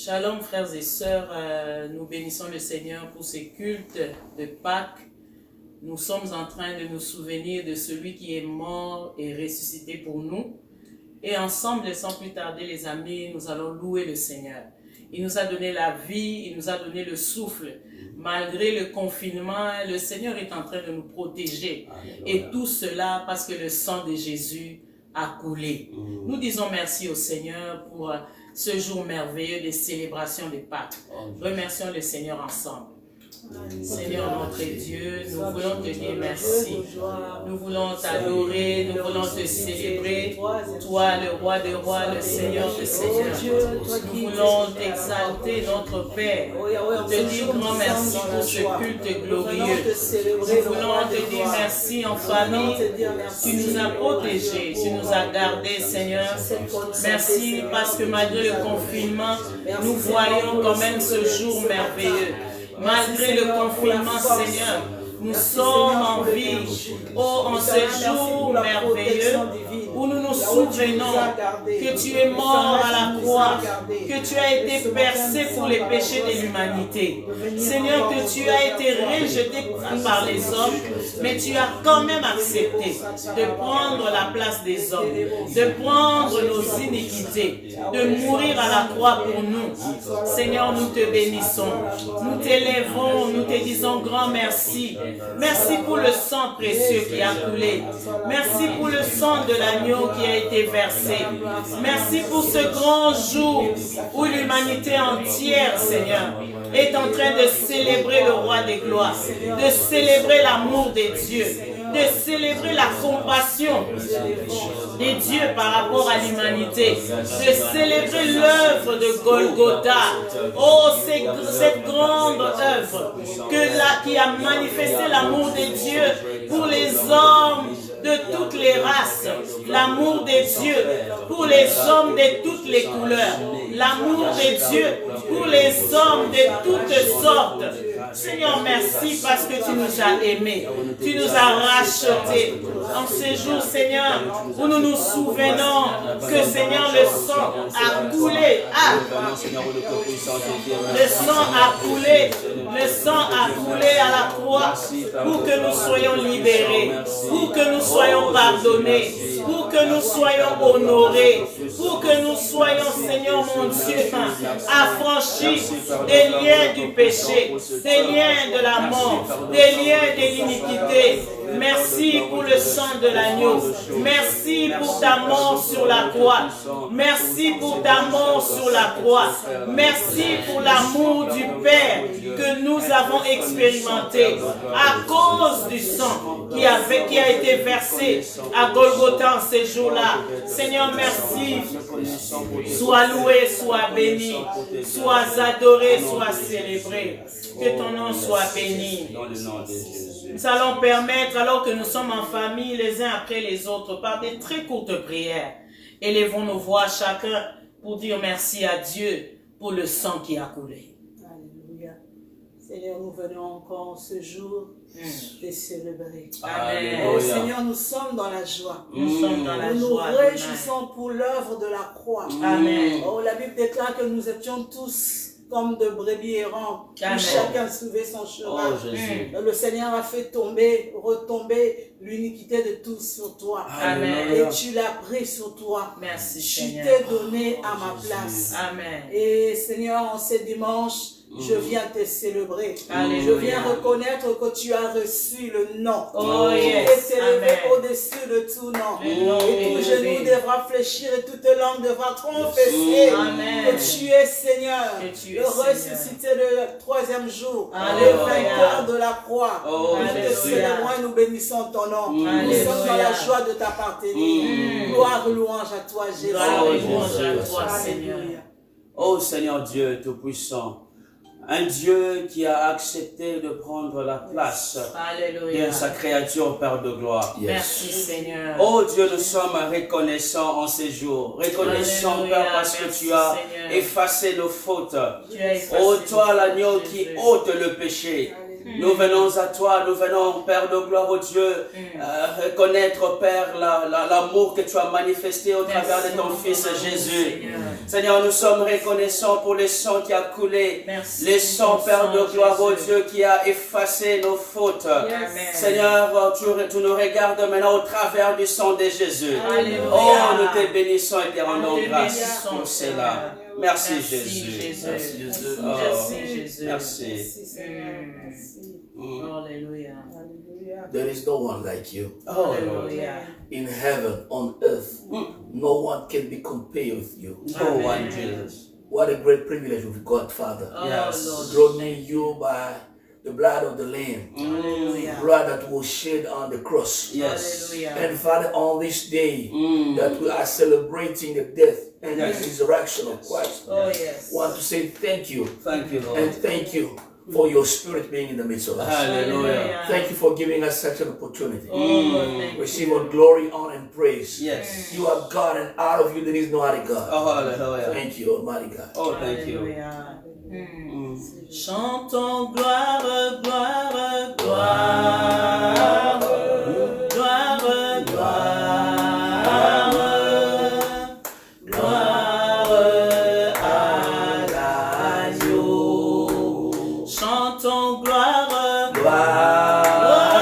Shalom frères et sœurs, nous bénissons le Seigneur pour ces cultes de Pâques. Nous sommes en train de nous souvenir de celui qui est mort et ressuscité pour nous. Et ensemble, sans plus tarder les amis, nous allons louer le Seigneur. Il nous a donné la vie, il nous a donné le souffle. Malgré le confinement, le Seigneur est en train de nous protéger. Et tout cela parce que le sang de Jésus a coulé. Nous disons merci au Seigneur pour ce jour merveilleux de célébration de Pâques. Remercions le Seigneur ensemble. Seigneur notre Dieu, nous voulons te dire merci. Nous voulons t'adorer, nous voulons te célébrer. Toi, le roi des rois, le Seigneur des seigneurs. Nous voulons t'exalter, notre Père. Te dire grand merci pour ce culte glorieux. Nous voulons te dire merci en famille. Tu nous as protégés, tu nous as gardés, Seigneur. Merci parce que malgré le confinement, nous voyons quand même ce jour merveilleux. Malgré le confinement, Seigneur, nous sommes en vie. Oh, en ce jour merveilleux où nous nous souvenons que tu es mort à la croix, que tu as été percé pour les péchés de l'humanité. Seigneur, que tu as été rejeté par les hommes, mais tu as quand même accepté de prendre la place des hommes, de prendre nos iniquités, de mourir à la croix pour nous. Seigneur, nous te bénissons, nous t'élèvons, nous te disons grand merci. Merci pour le sang précieux qui a coulé. Merci pour le sang de l'agneau qui a été versé. Merci pour ce grand jour où l'humanité entière, Seigneur, est en train de célébrer le roi des gloires, de célébrer l'amour des dieux, de célébrer la compassion des dieux par rapport à l'humanité, de célébrer l'œuvre de Golgotha. Oh, cette grande œuvre qui a manifesté l'amour des dieux pour les hommes de toutes les races, l'amour des dieux pour les hommes de toutes les couleurs, l'amour des dieux pour les hommes de toutes sortes. Seigneur, merci parce que tu nous as aimés, tu nous as rachetés. En ces jours, Seigneur, où nous nous souvenons que, Seigneur, le sang a coulé. Le sang a coulé. Le sang a coulé à la croix pour que nous soyons libérés, pour que nous soyons pardonnés, pour que nous soyons honorés, pour que nous soyons, Seigneur mon Dieu, affranchis des liens du péché, des liens de la mort, des liens de l'iniquité. Merci pour le sang de l'agneau. Merci pour ta mort sur la croix. Merci pour ta mort sur la croix. Merci pour l'amour du Père que nous avons expérimenté à cause du sang qui a été versé à Golgotha ces jours-là. Seigneur, merci. Sois loué, sois béni, sois adoré, sois célébré. Que ton nom soit béni. Nous allons permettre, alors que nous sommes en famille les uns après les autres, par des très courtes prières, élevons nos voix chacun pour dire merci à Dieu pour le sang qui a coulé. Alléluia. Seigneur, nous venons encore ce jour te célébrer. Amen. Oh Seigneur, nous sommes dans la joie. Nous sommes dans la nous nous joie. réjouissons pour l'œuvre de la croix. Amen. Oh, la Bible déclare que nous étions tous comme de brebis errants, où chacun suivait son chemin. Le Seigneur a fait retomber l'iniquité de tous sur toi. Amen. Et tu l'as pris sur toi. Merci, tu Seigneur. t'es donné à ma place. Amen. Et Seigneur, en ce dimanche, je viens te célébrer. Alléluia. Je viens reconnaître que tu as reçu le nom. Oh, yes. Et s'élever Amen. au-dessus de tout nom. Amen. Et tout genou devra fléchir et toute langue devra confesser Amen. que tu es Seigneur. Que tu es Le Seigneur. ressuscité le troisième jour. Alléluia. Le vainqueur de la croix. Oh, Nous te Alléluia. célébrons et nous bénissons ton nom. Nous Alléluia. sommes dans la joie de t'appartenir. Gloire, louange à toi, Jésus. Gloire et louange à toi, Seigneur. Alléluia. Oh Seigneur Dieu Tout-Puissant, un Dieu qui a accepté de prendre la place Alléluia. de sa créature, Père de gloire. Merci, Seigneur. Oh Dieu, nous sommes reconnaissants en ces jours. Reconnaissants, Alléluia. Père, parce que Merci, tu as Seigneur. effacé nos fautes. Tu as effacé Oh toi, nos l'agneau fautes, qui Jésus. ôte le péché. Nous venons à toi, nous venons, Père de gloire, oh Dieu, reconnaître, Père, l'amour que tu as manifesté au travers de ton Fils Jésus. Seigneur. Seigneur, nous sommes reconnaissants pour le sang qui a coulé. Merci. Le sang, Père de gloire, oh Dieu, qui a effacé nos fautes. Seigneur, tu nous regardes maintenant au travers du sang de Jésus. Alléluia. Oh, nous te bénissons et te rendons grâce pour cela. Merci, Jésus. Merci Jésus. Oh, Merci Jésus. merci. Alléluia. There is no one like you. Oh, Lord. Alléluia. In heaven, on earth, no one can be compared with you. No one, Jesus. What a great privilege we've got, Father. Oh, Yes. Lord. Drawn near you by the blood of the Lamb, Alléluia. blood that was shed on the cross. Yes. Alléluia. And Father, on this day that we are celebrating the death and the resurrection of Christ, Oh, yes. want to say thank you Thank you, Lord. and thank you for your spirit being in the midst of us. Hallelujah. Thank you for giving us such an opportunity. Oh, Lord, thank Receive you. all glory, honor, and praise. Yes. You are God, and out of you there is no other God. Oh, hallelujah. Thank you, Almighty God. Oh, thank you. Alléluia. Chantons gloire, gloire, gloire. Gloire, gloire. Gloire à l'agneau. Chantons gloire, gloire.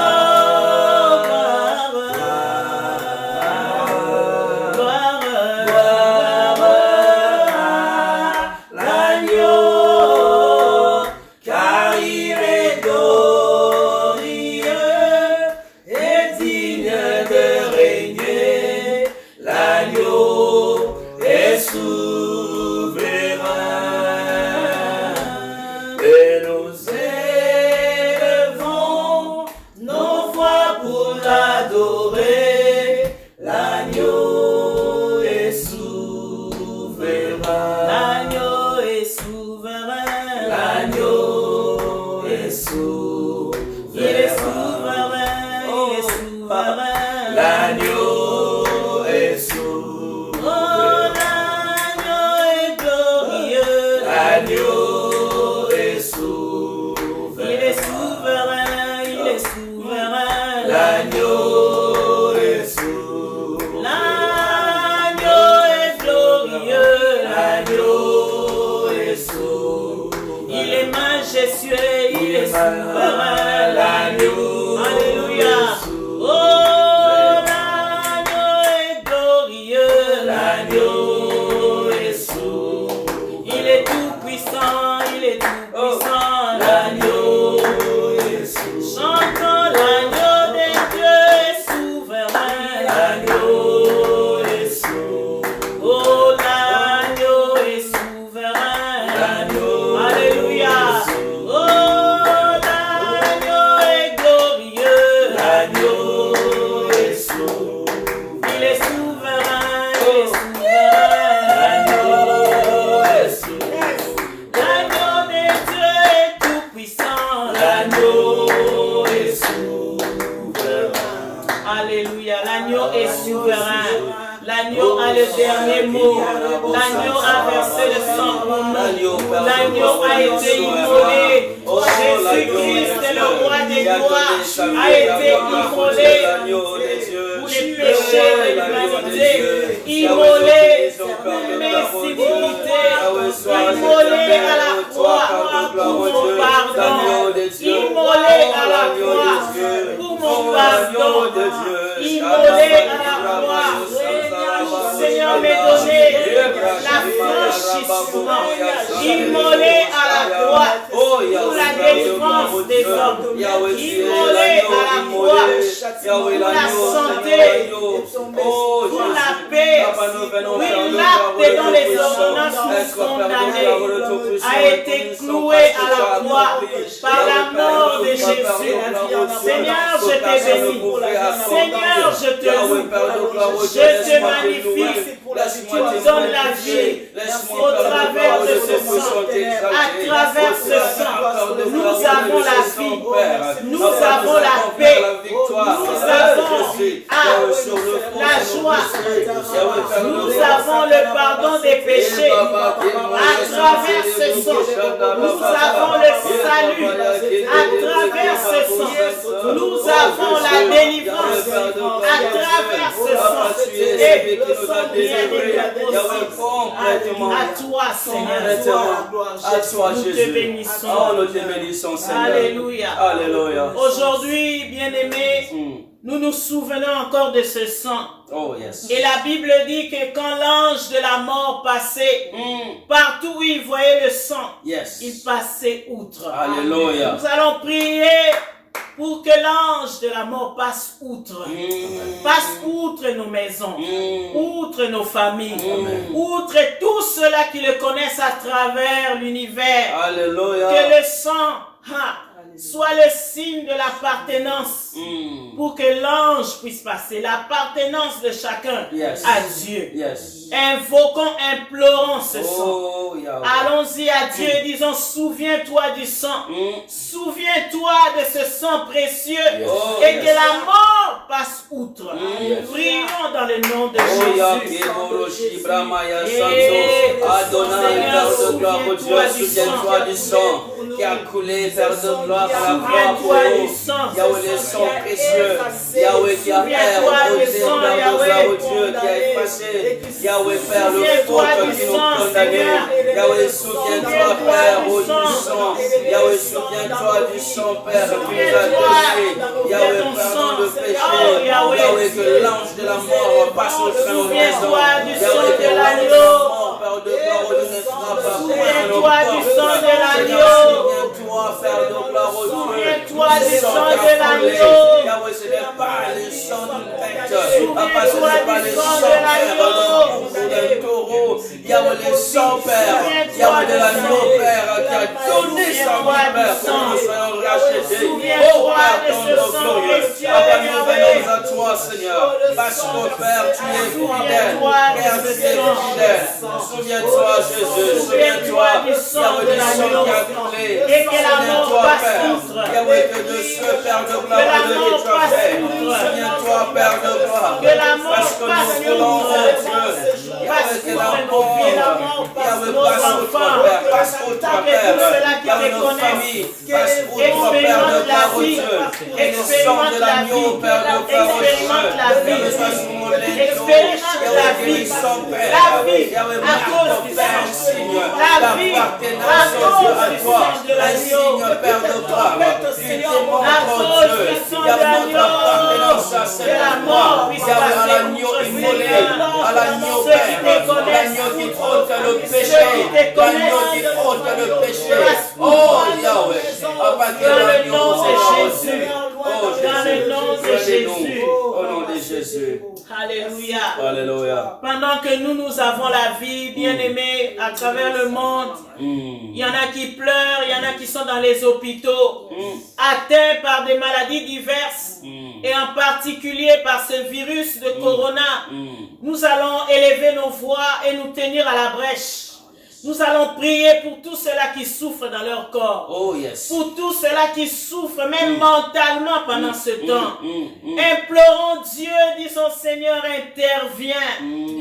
Nous avons le salut à travers ce sang. Nous avons la délivrance à travers ce sang. Et le sang vient à toi, Seigneur. À toi, Nous Jésus. te bénissons. Oh, nous te bénissons, Seigneur. Alléluia. Alléluia. Aujourd'hui, bien-aimés, nous nous souvenons encore de ce sang. Oh, yes. Et la Bible dit que quand l'ange de la mort passait, partout où il voyait le sang, Yes. il passait outre. Alléluia. Nous allons prier pour que l'ange de la mort passe outre. Passe outre nos maisons, outre nos familles, outre tous ceux-là qui le connaissent à travers l'univers. Alléluia. Que le sang soit le signe de l'appartenance pour que l'ange puisse passer. L'appartenance de chacun à Dieu. Yes. Invoquons, implorons ce sang. Oh, Yahweh. Allons-y à Dieu et disons, souviens-toi du sang. Souviens-toi de ce sang précieux Oh, et que la mort passe outre. Prions dans le nom de Jésus. Adonai, Père de gloire, oh Dieu, souviens-toi du sang qui a coulé, Père de gloire, par la croix pour nous. Yahweh, le sang précieux. Yahweh qui a fait reposer, Père de gloire, oh Dieu, qui a effacé. Yahweh, Père, le faute qui nous condamnait. Yahweh, souviens-toi, Père, oh du sang. Yahweh, souviens-toi du sang, Père, qui nous a touchés. Yahweh, pardon le péché. Yahweh, que l'ange de la mort passe au sein de nos maisons. Yahweh, que l'ange de la mort, Père de gloire, oh Dieu, ne frappe pas pour nos portes. Souviens-toi, Père de gloire, oh Dieu. Souviens-toi du sang de l'agneau. Yahweh, ce n'est pas le sang d'une tête. Parce que ce n'est pas le sang, Père, d'un taureau. Yahweh, le sang, Père. Yahweh, de l'agneau, Père, qui a donné son vie, Père, pour que nous soyons rachetés. Oh, Père, tendre glorieux. Papa, nous venons à toi, Seigneur. Parce que, Père, tu es fidèle. Père, tu es fidèle. Souviens-toi, Jésus. Souviens-toi, Yahweh, du sang qui a coulé. Souviens-toi, Père. Yahweh, que de ce Père de gloire, de qui tu as fait. Souviens-toi, Père de gloire. Parce que nous voulons, Dieu. Yahweh, que la mort, Yahweh, passe outre, Père. Passe outre, Père. Yahweh, nos familles. Passe outre, Père de gloire, oh Dieu. Et le sang de l'agneau, Père de gloire, oh Dieu. Yahweh, sois sur mon légion. Yahweh, guérissons, Père. Yahweh, marque, Père, un signe. L'appartenance, oh Dieu, à toi. Un signe, Père de gloire. Tu démontres, oh Dieu. Yahweh, notre appartenance à cette mort. Yahweh, à l'agneau immolé. À l'agneau, Père. L'agneau qui ôte le péché. L'agneau qui ôte le péché. Oh, Yahweh. Papa, que l'agneau, c'est Jésus. Oh, Jésus. Au nom de Jésus. Alléluia. Alléluia. Pendant que nous avons la vie, bien-aimés, à travers le monde, il y en a qui pleurent, il y en a qui sont dans les hôpitaux, atteints par des maladies diverses, et en particulier par ce virus de Corona. Nous allons élever nos voix et nous tenir à la brèche. Nous allons prier pour tous ceux-là qui souffrent dans leur corps. Oh, yes. Pour tous ceux-là qui souffrent, même mentalement pendant ce temps. Implorons Dieu, disons Seigneur, interviens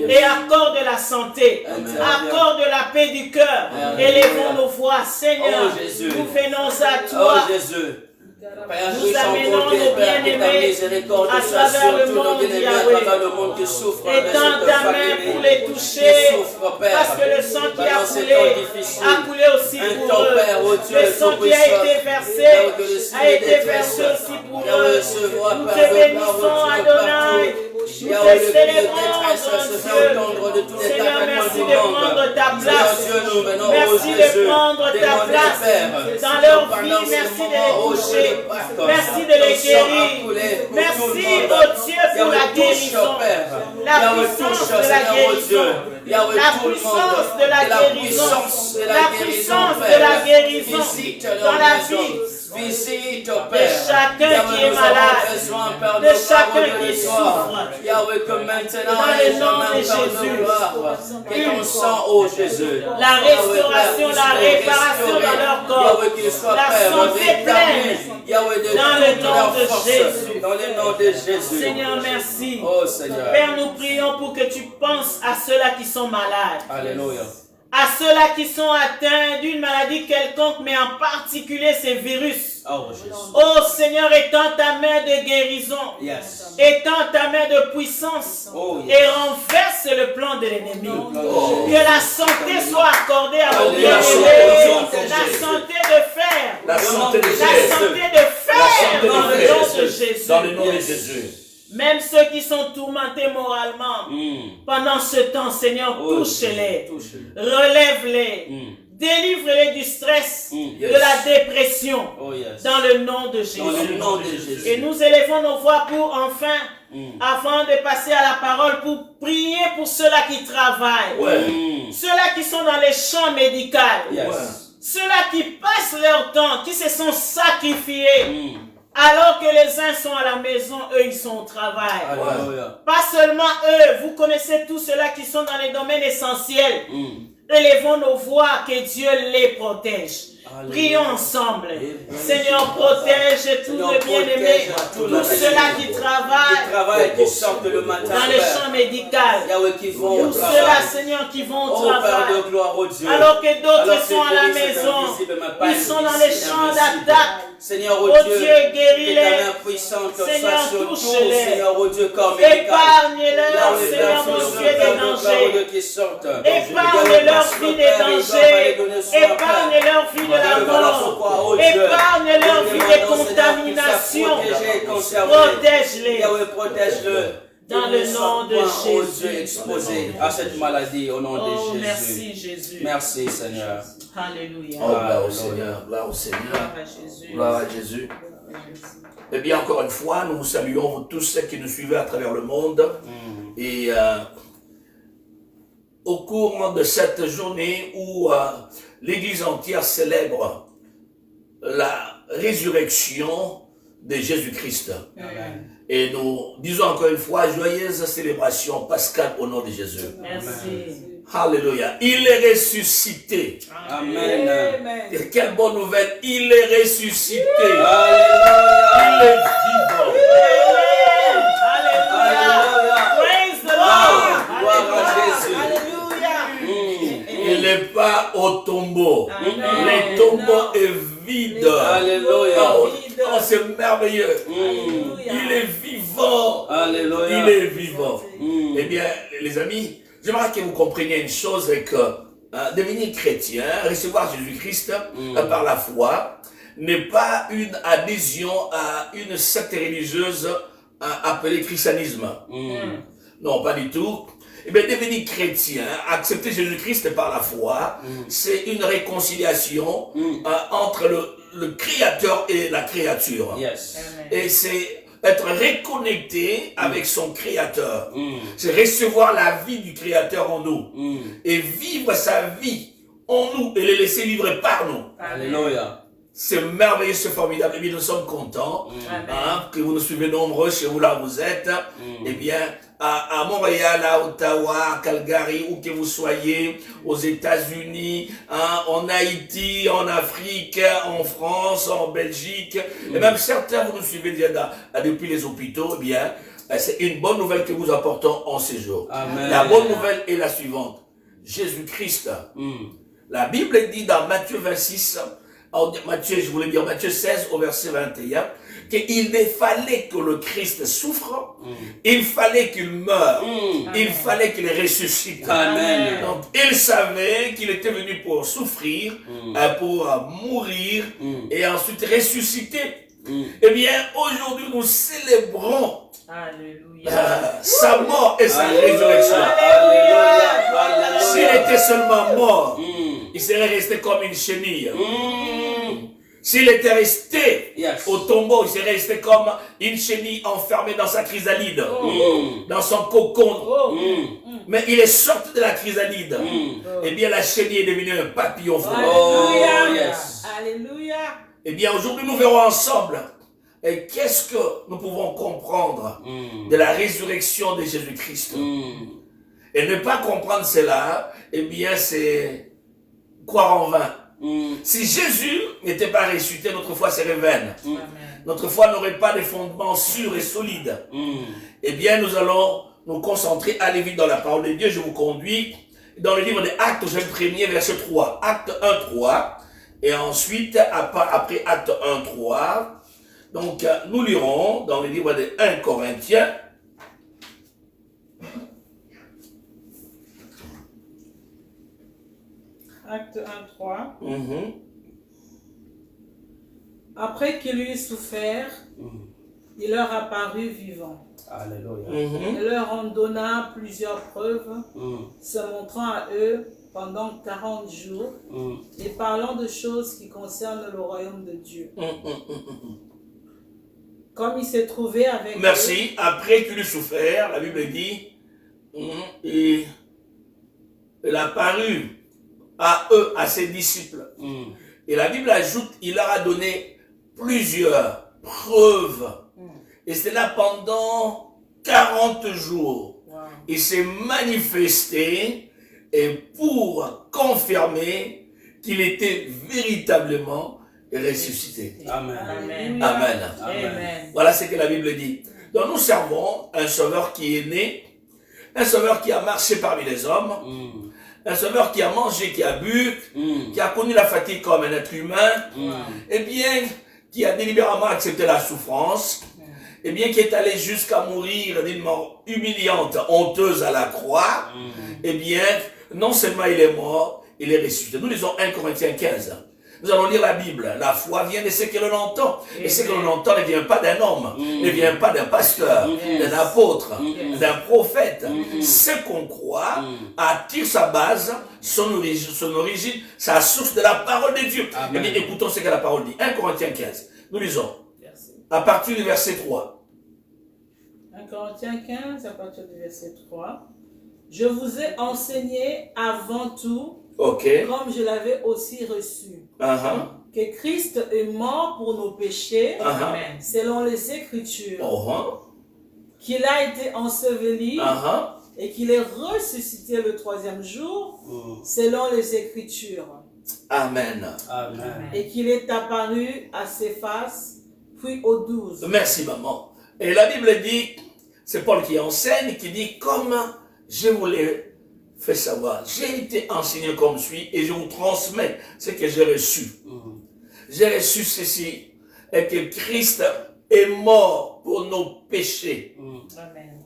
et accorde la santé. Accorde la paix du cœur. Élevons nos voix. Seigneur, nous venons à toi. Oh, Jésus. Père, nous amenons nos bien-aimés à travers le monde, Yahweh. Étends ta main pour les toucher, parce que le sang qui a coulé aussi pour eux. Le sang qui a été versé aussi pour eux. Nous te bénissons, Adonai. Nous te célébrons, Dieu. Seigneur, merci de prendre ta place. Merci de prendre ta place dans leur vie. Merci de les toucher. Merci de les guérir. Merci, oh Dieu, pour la guérison. La puissance de la guérison. La puissance de la guérison. La puissance de la guérison dans la vie. Visite, de chacun qui est malade, de chacun qui souffre. Yahweh, que maintenant, dans le nom de Jésus, que ton sang, oh Jésus, la restauration, la réparation dans leur corps, la santé pleine, dans le nom de Jésus. Dans le nom de Jésus. Seigneur, merci. Oh Seigneur. Père, nous prions pour que tu penses à ceux-là qui sont malades. Alléluia. À ceux-là qui sont atteints d'une maladie quelconque, mais en particulier ces virus. Oh, Jésus. Oh Seigneur, étends ta main de guérison. Yes. Étends ta main de puissance. Oh, Et yes. renverse le plan de l'ennemi. Oh. Que la santé soit accordée à vos Alléluia. bien-aimés. La santé de fer. La santé de La Jésus. santé de fer La dans santé le de nom de Jésus. Jésus. Dans le nom de Yes. Jésus. Même ceux qui sont tourmentés moralement, pendant ce temps, Seigneur, Oh, touche-les, touche-les. relève-les, délivre-les du stress, Yes. de la dépression, Oh, yes. dans le nom de Jésus. Dans le nom de Jésus. Et nous élevons nos voix pour enfin, avant de passer à la parole, pour prier pour ceux-là qui travaillent, Ouais. ceux-là qui sont dans les champs médicaux, Yes. Ouais. ceux-là qui passent leur temps, qui se sont sacrifiés. Alors que les uns sont à la maison, eux ils sont au travail. Alléluia. Pas seulement eux, vous connaissez tous ceux-là qui sont dans les domaines essentiels. Élevons nos voix, que Dieu les protège. Alléluia. Prions ensemble. Seigneur, protège tous les bien-aimés, tous ceux-là qui travaillent Qui sortent le matin. dans les champs médicaux. Yahweh, qui vont au Tous travail. ceux-là, Seigneur, qui vont au Oh, Père travail. de gloire, oh Dieu. Alors que d'autres Alors sont à la que Dieu, maison. c'est invisible, mais pas Ils sont dans les invisible, champs invisible. d'attaque. Seigneur, oh Oh Dieu, Dieu, guéris-les. que ta main puissante Seigneur, soit sur touche-les. tout, Seigneur, oh Dieu, corps médical. Épargne-leur, Seigneur, mon Dieu, des dangers. Qui sortent. Épargne leur vie des dangers. Épargne leur vie de la mort. Épargne leur vie des contaminations. Protège-les. Yahweh, protège-le. Dans le nom de Oh Dieu, Jésus. exposé à cette maladie au nom Oh, de Jésus. merci Jésus. Merci Seigneur. Alléluia. Oh, gloire au Seigneur, gloire au Seigneur, Gloire à Jésus. gloire à Jésus. Eh bien, encore une fois, nous vous saluons tous ceux qui nous suivent à travers le monde. Et au cours de cette journée où l'Église entière célèbre la résurrection de Jésus-Christ. Et nous disons encore une fois, joyeuse célébration pascale au nom de Jésus. Merci. Alléluia. Il est ressuscité. Amen. Et quelle bonne nouvelle. Il est ressuscité. Alléluia. Il est vivant. Alléluia. Praise the Lord. Gloire à Jésus. Alléluia. Il n'est pas au tombeau. Le tombeau est vide. Alléluia. Oh, c'est merveilleux. Il est vivant. Alléluia. Il est vivant. Eh bien, les amis, j'aimerais que vous compreniez une chose, c'est que devenir chrétien, recevoir Jésus-Christ par la foi, n'est pas une adhésion à une secte religieuse appelée christianisme. Non, pas du tout. Eh bien, devenir chrétien, accepter Jésus-Christ par la foi, c'est une réconciliation entre le Créateur et la créature. Yes. Et c'est être reconnecté avec son Créateur. C'est recevoir la vie du Créateur en nous. Et vivre sa vie en nous et le laisser vivre par nous. Alléluia. C'est merveilleux, c'est formidable. Et bien, nous sommes contents que vous nous suivez nombreux chez vous là où vous êtes. Eh bien, à Montréal, à Ottawa, à Calgary, où que vous soyez, aux États-Unis, en Haïti, en Afrique, en France, en Belgique, et même certains vous nous suivez déjà depuis les hôpitaux. Eh bien, c'est une bonne nouvelle que vous apportons en ces jours. Amen. La bonne nouvelle est la suivante. Jésus-Christ. La Bible dit dans Matthieu 26, Matthieu 16 au verset 21, qu'il fallait que le Christ souffre, il fallait qu'il meure, il fallait qu'il ressuscite. Amen. Donc, il savait qu'il était venu pour souffrir, pour mourir et ensuite ressusciter. Eh bien, aujourd'hui, nous célébrons sa mort et sa résurrection. S'il était seulement mort, il serait resté comme une chenille. S'il était resté au tombeau, il serait resté comme une chenille enfermée dans sa chrysalide, dans son cocon. Mais il est sorti de la chrysalide. Eh bien, la chenille est devenue un papillon volant. Alléluia. Eh bien, aujourd'hui, nous verrons ensemble qu'est-ce que nous pouvons comprendre de la résurrection de Jésus-Christ. Et ne pas comprendre cela, eh bien, c'est croire en vain. Si Jésus n'était pas ressuscité, notre foi serait vaine. Notre foi n'aurait pas de fondements sûrs et solides. Eh bien, nous allons nous concentrer, aller vite dans la parole de Dieu. Je vous conduis dans le livre des Actes, chapitre 1er, verset 3. Acte 1, 3. Et ensuite, après Acte 1, 3, donc nous lirons dans le livre de 1 Corinthiens. Acte 1, 3. Après qu'il eut souffert, il leur apparut vivant. Alléluia. Il leur en donna plusieurs preuves, se montrant à eux pendant 40 jours et parlant de choses qui concernent le royaume de Dieu. Comme il s'est trouvé avec Merci. Eux, après qu'il eut souffert, la Bible dit, il apparut à eux, à ses disciples. Et la Bible ajoute, il leur a donné plusieurs preuves. Et c'est là pendant 40 jours. Il s'est manifesté et pour confirmer qu'il était véritablement ressuscité. Amen. Amen. Amen. Amen. Voilà ce que la Bible dit. Donc nous servons un sauveur qui est né, un sauveur qui a marché parmi les hommes, un sauveur qui a mangé, qui a bu, qui a connu la fatigue comme un être humain, et bien qui a délibérément accepté la souffrance, et bien qui est allé jusqu'à mourir d'une mort humiliante, honteuse à la croix, et bien non seulement il est mort, il est ressuscité. Nous lisons 1 Corinthiens 15. Nous allons lire la Bible. La foi vient de ce que l'on entend. Et ce que l'on entend ne vient pas d'un homme, ne vient pas d'un pasteur, d'un apôtre, d'un prophète. Ce qu'on croit attire sa base, son origine, sa source de la parole de Dieu. Eh bien, écoutons ce que la parole dit. 1 Corinthiens 15. Nous lisons. À partir du verset 3. 1 Corinthiens 15, à partir du verset 3. Je vous ai enseigné avant tout, comme je l'avais aussi reçu, que Christ est mort pour nos péchés, selon les Écritures, qu'il a été enseveli et qu'il est ressuscité le 3e jour, selon les Écritures. Amen. Amen. Et qu'il est apparu à Céphas, puis aux 12. Merci maman. Et la Bible dit, c'est Paul qui enseigne, qui dit, comme je vous l'ai fait savoir, j'ai été enseigné comme suit et je vous transmets ce que j'ai reçu. J'ai reçu ceci, et que Christ est mort pour nos péchés. Amen.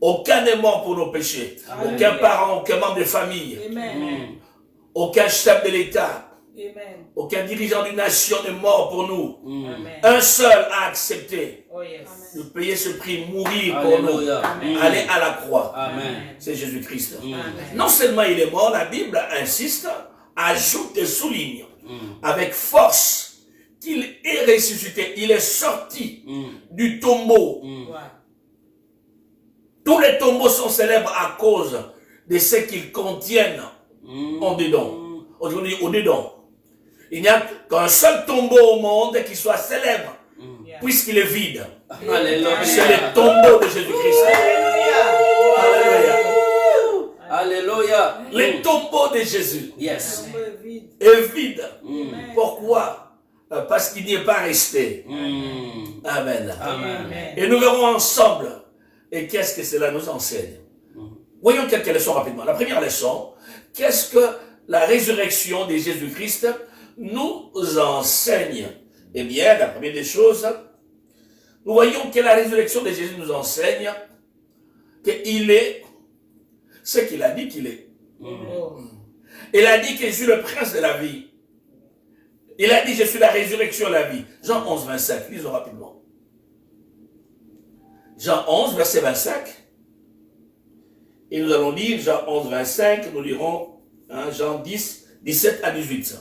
Aucun n'est mort pour nos péchés. Amen. Aucun parent, aucun membre de famille. Amen. Aucun chef de l'État. Amen. Aucun dirigeant d'une nation n'est mort pour nous. Amen. Un seul a accepté de payer ce prix, mourir pour nous, aller à la croix. C'est Jésus-Christ. Non seulement il est mort, la Bible insiste, ajoute et souligne avec force qu'il est ressuscité. Il est sorti du tombeau. Tous les tombeaux sont célèbres à cause de ce qu'ils contiennent en dedans. Aujourd'hui, au dedans. Il n'y a qu'un seul tombeau au monde qui soit célèbre, puisqu'il est vide. C'est le tombeau de Jésus-Christ. Alléluia. Alléluia. Le tombeau de Jésus est vide. Pourquoi? Parce qu'il n'y est pas resté. Amen. Et nous verrons ensemble. Et qu'est-ce que cela nous enseigne? Voyons quelques leçons rapidement. La première leçon, qu'est-ce que la résurrection de Jésus-Christ nous enseigne? Eh bien, la première des choses, nous voyons que la résurrection de Jésus nous enseigne qu'il est ce qu'il a dit qu'il est. Il a dit que je suis le prince de la vie. Il a dit je suis la résurrection de la vie. Jean 11, 25, lisons rapidement. Jean 11, verset 25. Et nous allons lire Jean 11, 25, nous lirons Jean 10, 17 à 18.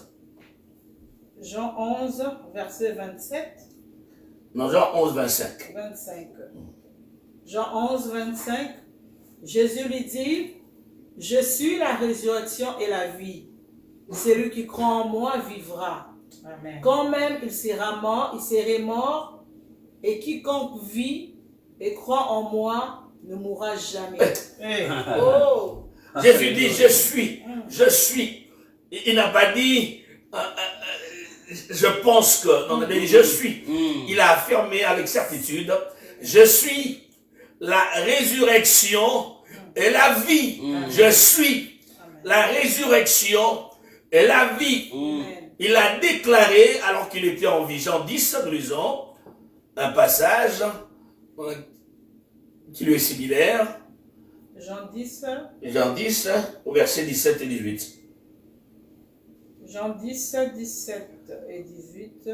Jean 11, verset 27. Non, Jean 11, 25. 25. Jean 11, 25. Jésus lui dit, je suis la résurrection et la vie. Celui qui croit en moi vivra. Amen. Quand même il serait mort, et quiconque vit et croit en moi ne mourra jamais. Oh. Jésus dit, je suis. Il n'a pas dit, je pense que, non, il a dit, je suis. Il a affirmé avec certitude, je suis la résurrection et la vie. Je suis la résurrection et la vie. il a déclaré, alors qu'il était en vie, Jean 10, nous lisons un passage qui lui est similaire. Jean 10. Jean 10, au verset 17 et 18. Jean 10, 17 et 18.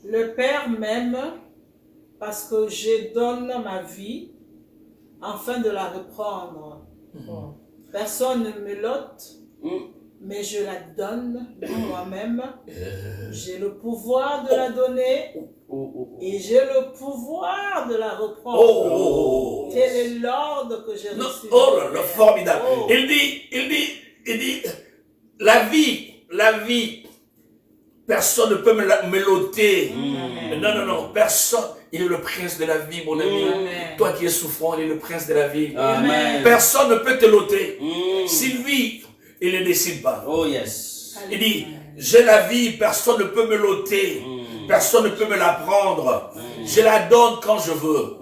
Le Père m'aime parce que je donne ma vie afin de la reprendre. Personne ne me l'ôte, mais je la donne moi-même. J'ai le pouvoir de la donner et j'ai le pouvoir de la reprendre. Quel est l'ordre que j'ai reçu? Formidable. Il dit, la vie, personne ne peut me l'ôter. Non, personne. Il est le prince de la vie, mon ami. Toi qui es souffrant, il est le prince de la vie. Amen. Personne ne peut te l'ôter. S'il vit, il ne décide pas. Oh yes. Il dit, j'ai la vie, personne ne peut me l'ôter. Personne ne peut me la prendre. Je la donne quand je veux.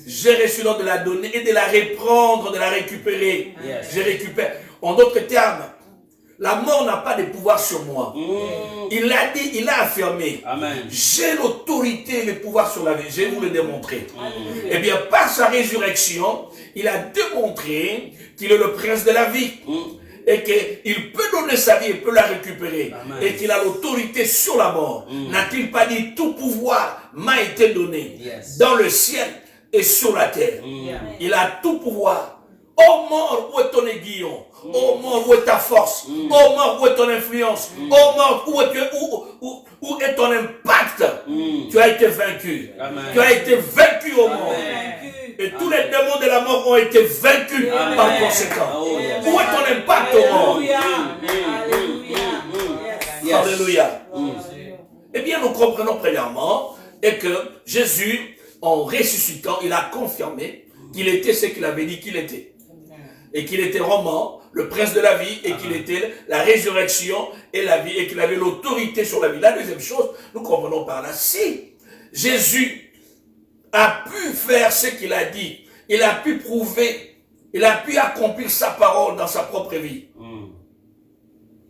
J'ai reçu l'ordre de la donner et de la reprendre, de la récupérer. Je récupère. En d'autres termes, la mort n'a pas de pouvoir sur moi. Il l'a dit, il l'a affirmé. J'ai l'autorité et le pouvoir sur la vie. Je vais vous le démontrer. Eh bien, par sa résurrection, il a démontré qu'il est le prince de la vie. Et qu'il peut donner sa vie et peut la récupérer. Et qu'il a l'autorité sur la mort. N'a-t-il pas dit, tout pouvoir m'a été donné dans le ciel et sur la terre. Il a tout pouvoir. Oh mort, où est ton aiguillon? Oh mort, où est ta force? Oh mort, où est ton influence? Oh mort, où est ton impact? Tu as été vaincu. Tu as été vaincu au monde. Et tous les démons de la mort ont été vaincus par conséquent. Où est ton impact au monde? Alléluia. Eh bien, nous comprenons premièrement et que Jésus, en ressuscitant, il a confirmé qu'il était ce qu'il avait dit qu'il était. Et qu'il était vraiment le prince de la vie, et qu'il était la résurrection et la vie, et qu'il avait l'autorité sur la vie. La deuxième chose, nous comprenons par là, si Jésus a pu faire ce qu'il a dit, il a pu prouver, il a pu accomplir sa parole dans sa propre vie.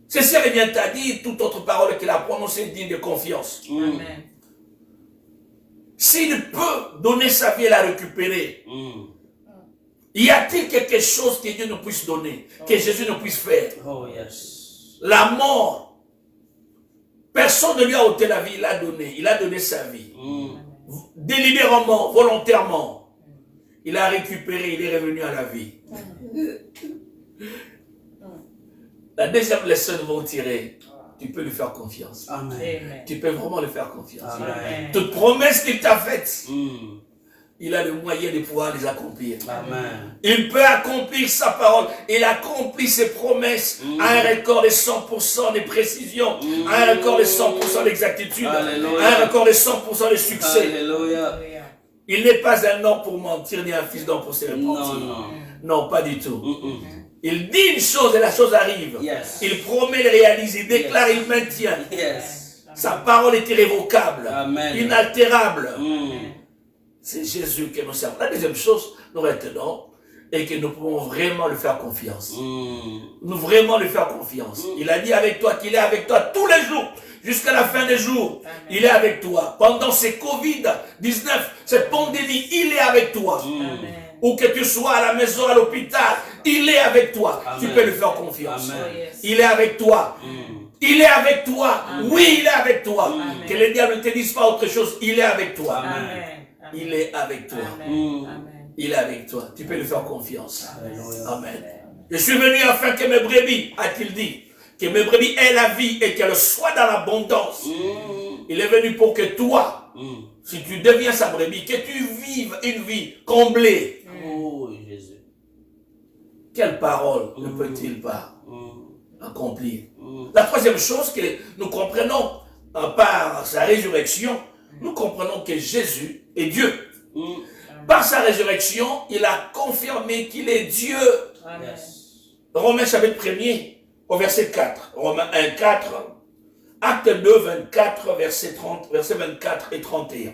Ceci revient à dire toute autre parole qu'il a prononcée digne de confiance. Amen. S'il peut donner sa vie et la récupérer, y a-t-il quelque chose que Dieu ne puisse donner, que Jésus ne puisse faire? Oh yes. La mort, personne ne lui a ôté la vie, il a donné sa vie. Délibérément, volontairement. Il a récupéré, il est revenu à la vie. La deuxième leçon que vous tirez, tu peux lui faire confiance. Amen. Tu peux vraiment lui faire confiance. Amen. Toute promesse qu'il t'a faite, il a le moyen de pouvoir les accomplir. Amen. Il peut accomplir sa parole. Il accomplit ses promesses à un record de 100% de précision, à un record de 100% d'exactitude, à un record de 100% de succès. Alléluia. Il n'est pas un homme pour mentir, ni un fils d'homme pour se repentir. Non, pas du tout. Il dit une chose et la chose arrive. Il promet de réaliser, il déclare, il maintient. Sa parole est irrévocable, inaltérable. C'est Jésus que nous servons. La deuxième chose, nous retenons, et que nous pouvons vraiment lui faire confiance. Nous vraiment lui faire confiance. Il a dit avec toi qu'il est avec toi tous les jours, jusqu'à la fin des jours. Il est avec toi. Pendant ces Covid-19, cette pandémie, il est avec toi. Où que tu sois, à la maison, à l'hôpital, il est avec toi. Tu peux lui faire confiance. Il est avec toi. Il est avec toi. Oui, il est avec toi. Que le diable ne te dise pas autre chose. Il est avec toi. Il est avec toi. Il est avec toi. Tu peux lui faire confiance. Amen. Je suis venu afin que mes brebis, a-t-il dit, que mes brebis aient la vie et qu'elles soient dans l'abondance. Il est venu pour que toi, si tu deviens sa brebis, que tu vives une vie comblée. Oh Jésus. Quelle parole ne peut-il pas accomplir? La troisième chose que nous comprenons par sa résurrection, nous comprenons que Jésus est Dieu. Par sa résurrection, il a confirmé qu'il est Dieu. Romains chapitre 1er, au verset 4. Romains 1, 4. Acte 2, 24, verset 24 et 31.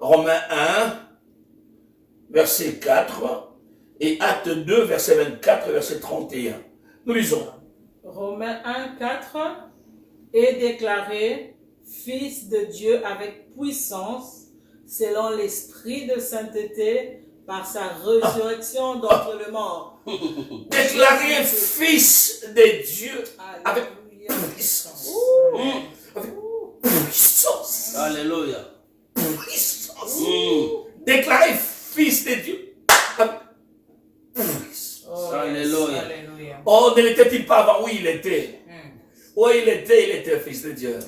Romains 1, verset 4. Et Acte 2, verset 24, verset 31. Nous lisons. Romains 1, 4. Est déclaré Fils de Dieu avec puissance, selon l'esprit de sainteté, par sa résurrection d'entre les morts. Déclaré Fils de Dieu avec puissance. Avec puissance. Alléluia. Puissance. Déclaré Fils de Dieu avec puissance. Alléluia. Oh, ne l'était-il pas avant? Oui, il était. Oui, il était Fils de Dieu.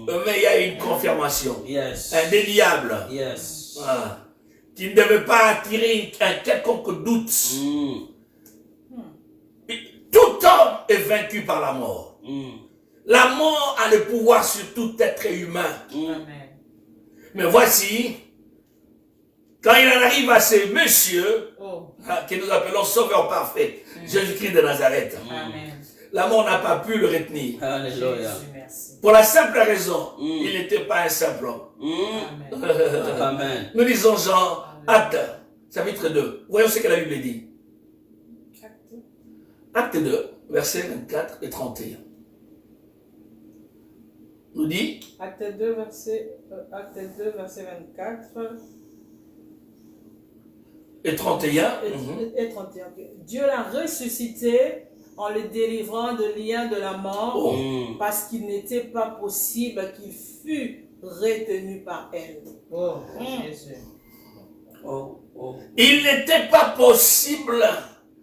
Mais il y a une confirmation. Indéniable. Qui ne devait pas attirer un quelconque doute. Tout homme est vaincu par la mort. La mort a le pouvoir sur tout être humain. Mais voici, quand il en arrive à ce monsieur, que nous appelons Sauveur parfait, Jésus-Christ de Nazareth, la mort n'a pas pu le retenir. Alléluia. Pour la simple raison, il n'était pas un simple homme. Amen. Nous lisons Jean, Acte, chapitre 2. Voyons ce que la Bible dit. Acte 2, versets 24 et 31. Nous dit. Acte 2, verset 24. Et 31. Et 31. Dieu l'a ressuscité en le délivrant de liens de la mort, parce qu'il n'était pas possible qu'il fût retenu par elle. Il n'était pas possible.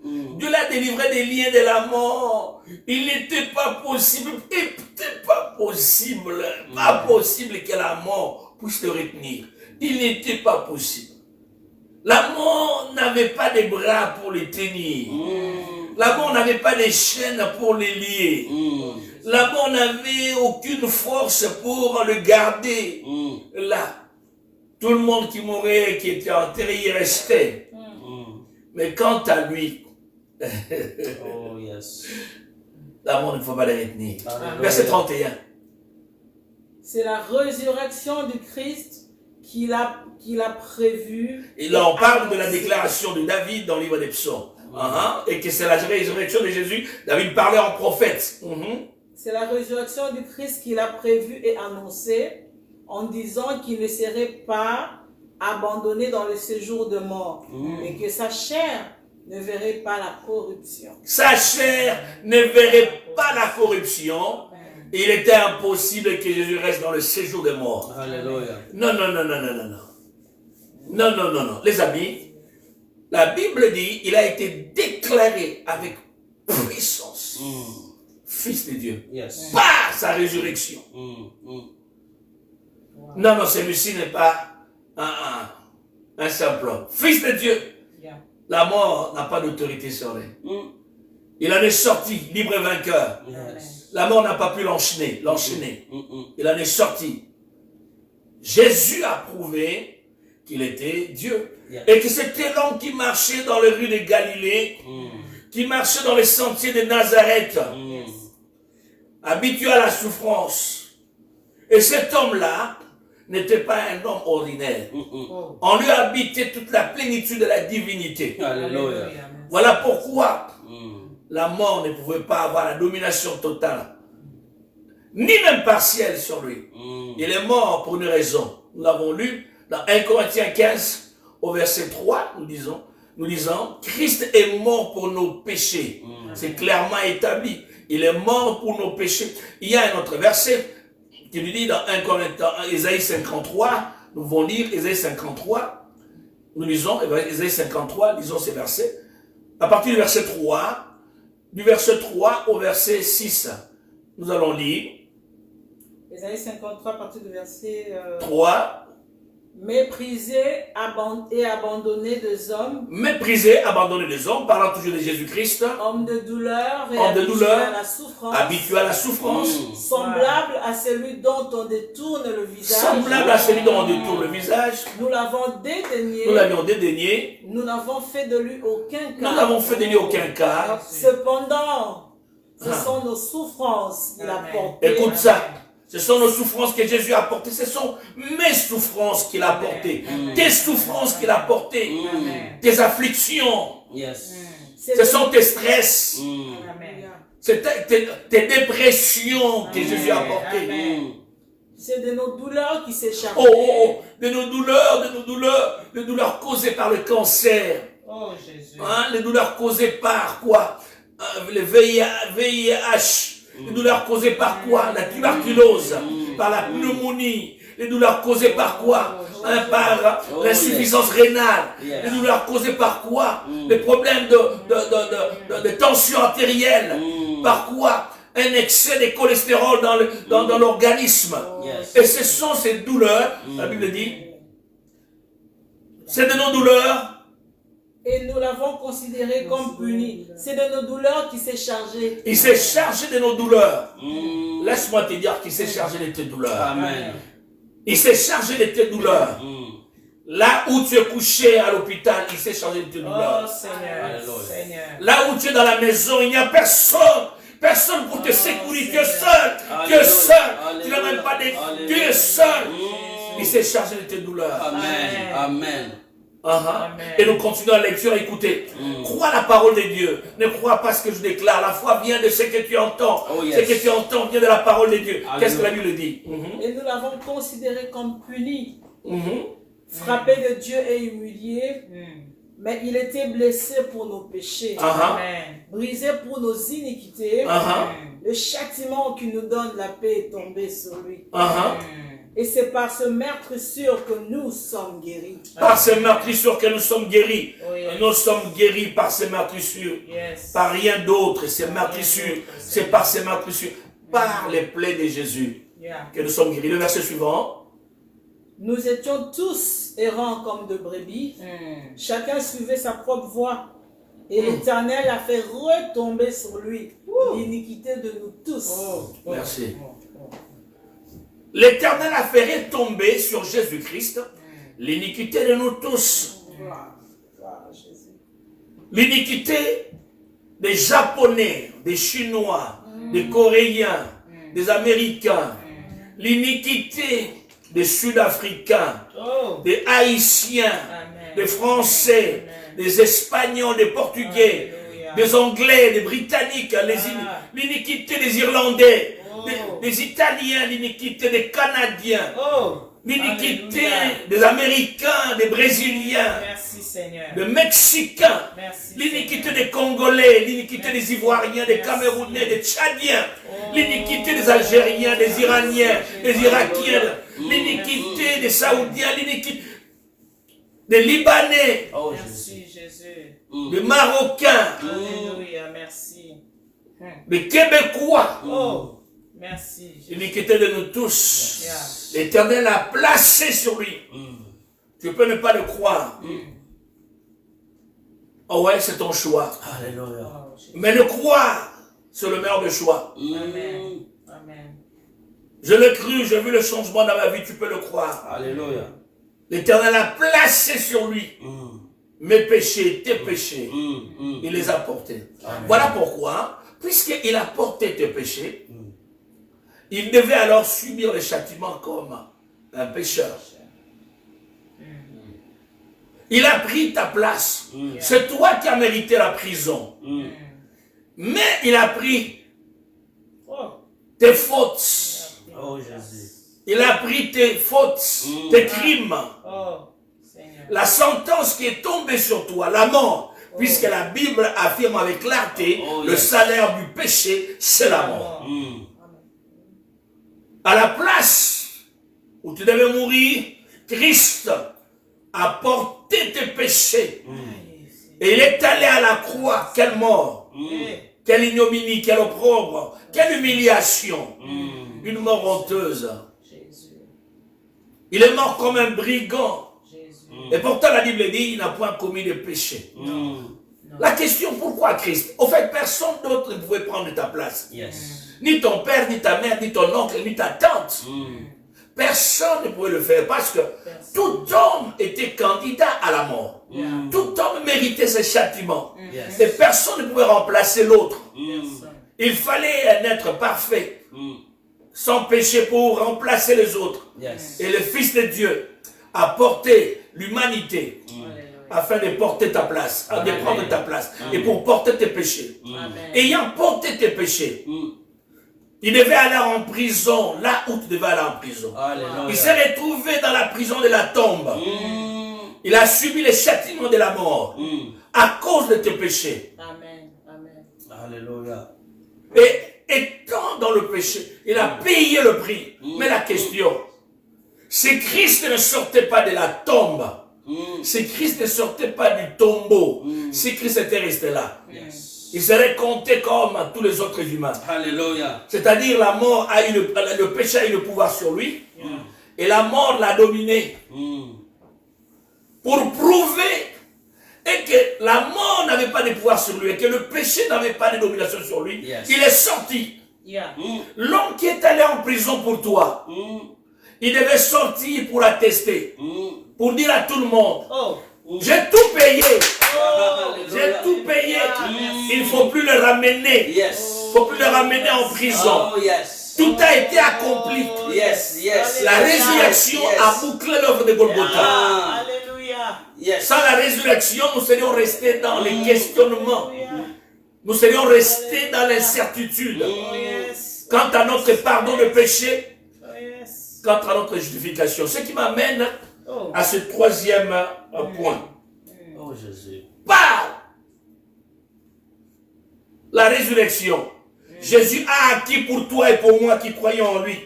Dieu l'a délivré des liens de la mort. Il n'était pas possible. Pas possible que la mort puisse le retenir. Il n'était pas possible. La mort n'avait pas de bras pour le tenir. La mort n'avait pas de chaînes pour le lier. La mort n'avait aucune force pour le garder là. Tout le monde qui mourait, qui était enterré, il restait. Mais quant à lui, la mort ne faut pas le retenir. Verset 31. C'est la résurrection du Christ qu'il a prévu. Et là, on parle de la déclaration de David dans le livre des psaumes. Et que c'est la résurrection de Jésus. David parlait en prophète. C'est la résurrection du Christ qu'il a prévu et annoncé en disant qu'il ne serait pas abandonné dans le séjour de mort, mais que sa chair ne verrait pas la corruption. Sa chair ne verrait pas la corruption. Il était impossible que Jésus reste dans le séjour de mort. Alléluia. Non. Les amis, la Bible dit, il a été déclaré avec puissance. Fils de Dieu. Par sa résurrection. Non, celui-ci n'est pas un simple homme. Fils de Dieu. La mort n'a pas d'autorité sur lui. Il en est sorti, libre et vainqueur. La mort n'a pas pu l'enchaîner. Il en est sorti. Jésus a prouvé qu'il était Dieu. Et que c'était l'homme qui marchait dans les rues de Galilée, qui marchait dans les sentiers de Nazareth, habitué à la souffrance. Et cet homme-là n'était pas un homme ordinaire. On lui a habité toute la plénitude de la divinité. Alléluia. Voilà pourquoi la mort ne pouvait pas avoir la domination totale, ni même partielle sur lui. Il est mort pour une raison. Nous l'avons lu dans 1 Corinthiens 15, au verset 3, nous disons, Christ est mort pour nos péchés. C'est clairement établi. Il est mort pour nos péchés. Il y a un autre verset qui nous dit dans 1 Corinthiens, Ésaïe 53, nous allons lire Ésaïe 53, nous lisons Ésaïe 53, lisons ces versets, à partir du verset 3 au verset 6, nous allons lire. Ésaïe 53, à partir du verset 3. Méprisé et abandonné des hommes. Méprisé, abandonné des hommes, parlant toujours de Jésus-Christ. Homme de douleur et habitué à la souffrance. Habitué à la souffrance. Semblable à celui dont on détourne le visage. Semblable à celui dont on détourne le visage. Nous l'avons dédaigné. Nous l'avions dédaigné. Nous n'avons fait de lui aucun cas. Nous n'avons fait de lui aucun cas. Cependant, ce sont nos souffrances qu'il a portées. Écoute ça. Ce sont nos souffrances que Jésus a portées. Ce sont mes souffrances qu'il a portées. Tes souffrances qu'il a portées. Tes afflictions. Ce sont tes stress. C'est tes dépressions que Jésus a portées. C'est de nos douleurs qui s'est chargé. De nos douleurs causées par le cancer. Oh Jésus. Les douleurs causées par quoi? Le VIH. Les douleurs causées par quoi? La tuberculose, par la pneumonie. Les douleurs causées par quoi? Par l'insuffisance rénale. Les douleurs causées par quoi? Les problèmes de tension artérielle. Par quoi? Un excès de cholestérol dans l'organisme. Et ce sont ces douleurs, la Bible dit, c'est de nos douleurs. Et nous l'avons considéré comme puni. C'est de nos douleurs qu'il s'est chargé. Il s'est chargé de nos douleurs. Laisse-moi te dire qu'il s'est chargé de tes douleurs. Amen. Il s'est chargé de tes douleurs. Là où tu es couché à l'hôpital, il s'est chargé de tes douleurs. Oh Seigneur. Là où tu es dans la maison, il n'y a personne. Personne pour te secourir. Tu es seul. Tu es seul. Tu n'as même pas de... Tu es seul. Il s'est chargé de tes douleurs. Amen. Amen. Et nous continuons la lecture. Écoutez, crois la parole de Dieu. Ne crois pas ce que je déclare. La foi vient de ce que tu entends. Ce que tu entends vient de la parole de Dieu. Qu'est-ce que la Bible dit? Et nous l'avons considéré comme puni, frappé de Dieu et humilié. Mais il était blessé pour nos péchés, brisé pour nos iniquités. Le châtiment qui nous donne la paix est tombé sur lui. Et c'est par ce meurtrissure que nous sommes guéris. Par ces meurtrissures que nous sommes guéris. Nous sommes guéris par ces meurtrissures. Par rien d'autre. Ces meurtrissures, c'est par ces meurtrissures, par les plaies de Jésus que nous sommes guéris. Le verset suivant. Nous étions tous errants comme de brebis. Chacun suivait sa propre voie. Et l'Éternel a fait retomber sur lui l'iniquité de nous tous. Merci. L'Éternel a fait retomber sur Jésus-Christ l'iniquité de nous tous. L'iniquité des Japonais, des Chinois, des Coréens, des Américains. L'iniquité des Sud-Africains, des Haïtiens, des Français, des Espagnols, des Portugais, des Anglais, des Britanniques, l'iniquité des Irlandais, des Italiens, l'iniquité des Canadiens, l'iniquité des Américains, des Brésiliens, des Mexicains, l'iniquité des Congolais, l'iniquité des Ivoiriens, des Camerounais, des Tchadiens, l'iniquité des Algériens, des Iraniens, des Irakiens, l'iniquité des Saoudiens, l'iniquité des Libanais, des Marocains, des Québécois. L'iniquité de nous tous. L'Éternel a placé sur lui. Tu peux ne pas le croire. Oh ouais, c'est ton choix. Alléluia. Mais le croire, c'est le meilleur des choix. Amen. Je l'ai cru, j'ai vu le changement dans ma vie, tu peux le croire. Alléluia. L'Éternel a placé sur lui mes péchés, tes péchés. Il les a portés. Voilà pourquoi, puisqu'il a porté tes péchés, il devait alors subir le châtiment comme un pécheur. Il a pris ta place. C'est toi qui as mérité la prison. Mais il a pris tes fautes. Oh Jésus. Il a pris tes fautes, tes crimes. La sentence qui est tombée sur toi, la mort, puisque la Bible affirme avec clarté, le salaire du péché, c'est la mort. À la place où tu devais mourir, Christ a porté tes péchés. Et il est allé à la croix. Quelle mort, quelle ignominie, quel opprobre, quelle humiliation. Une mort honteuse. Il est mort comme un brigand. Et pourtant la Bible dit, il n'a point commis de péché. La question, pourquoi Christ? Au fait, personne d'autre ne pouvait prendre ta place. Ni ton père, ni ta mère, ni ton oncle, ni ta tante. Personne ne pouvait le faire parce que tout homme était candidat à la mort. Tout homme méritait ce châtiment. Et personne ne pouvait remplacer l'autre. Il fallait un être parfait, sans péché pour remplacer les autres. Et le Fils de Dieu a porté l'humanité afin de porter ta place, de prendre ta place, et pour porter tes péchés. Ayant porté tes péchés, il devait aller en prison, là où tu devais aller en prison. Il s'est retrouvé dans la prison de la tombe. Il a subi les châtiments de la mort à cause de tes péchés. Amen. Amen. Alléluia. Et étant dans le péché, il a payé le prix. Mais la question, si Christ ne sortait pas de la tombe, si Christ ne sortait pas du tombeau, si Christ était resté là, il serait compté comme tous les autres humains. Alléluia. C'est-à-dire la mort a eu le péché a eu le pouvoir sur lui, et la mort l'a dominé. Pour prouver que la mort n'avait pas de pouvoir sur lui, et que le péché n'avait pas de domination sur lui, il est sorti. L'homme qui est allé en prison pour toi, il devait sortir pour attester, pour dire à tout le monde, j'ai tout payé, j'ai tout payé, il ne faut plus le ramener, il ne faut plus le ramener en prison. Tout a été accompli. La résurrection a bouclé l'œuvre de Golgotha. Sans la résurrection, nous serions restés dans les questionnements. Nous serions restés dans l'incertitude. Quant à notre pardon de péché, quant à notre justification. Ce qui m'amène à ce troisième point. Oh Jésus. Par la résurrection, Jésus a acquis pour toi et pour moi qui croyons en lui.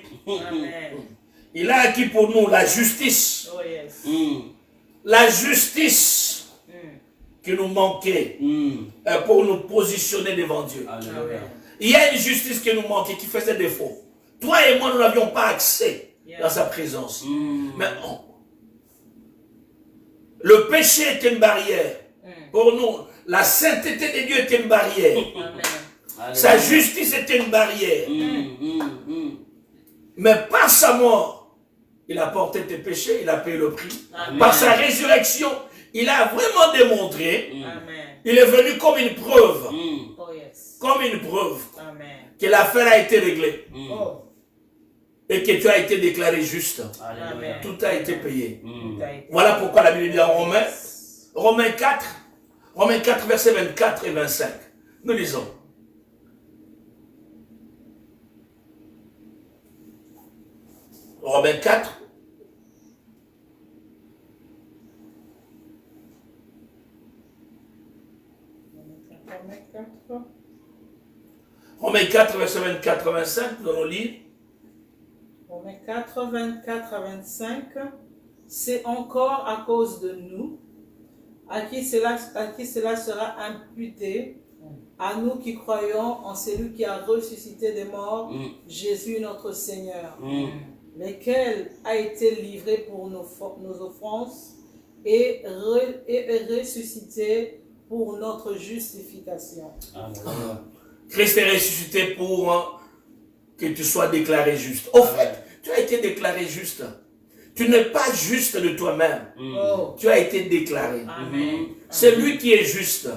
Il a acquis pour nous la justice. La justice qui nous manquait pour nous positionner devant Dieu. Il y a une justice qui nous manquait, qui faisait défaut. Toi et moi, nous n'avions pas accès dans sa présence. Mais le péché est une barrière. Pour nous, la sainteté de Dieu est une barrière. Sa justice est une barrière. Mais par sa mort, il a porté tes péchés, il a payé le prix. Par sa résurrection, il a vraiment démontré. Il est venu comme une preuve. Comme une preuve que l'affaire a été réglée. Et que tu as été déclaré juste. Tout a été payé. Voilà pourquoi la Bible dit en Romains 4, versets 24 et 25. Nous lisons. Romains 4. Romains 4, verset 24 à 25, nous allons lire. Romains 4, 24 à 25. C'est encore à cause de nous, à qui cela sera imputé, à nous qui croyons en celui qui a ressuscité des morts, Jésus notre Seigneur, lequel a été livré pour nos offenses et ressuscité pour notre justification. Christ est ressuscité pour que tu sois déclaré juste. Au fait, tu as été déclaré juste. Tu n'es pas juste de toi-même. Tu as été déclaré. C'est lui qui est juste.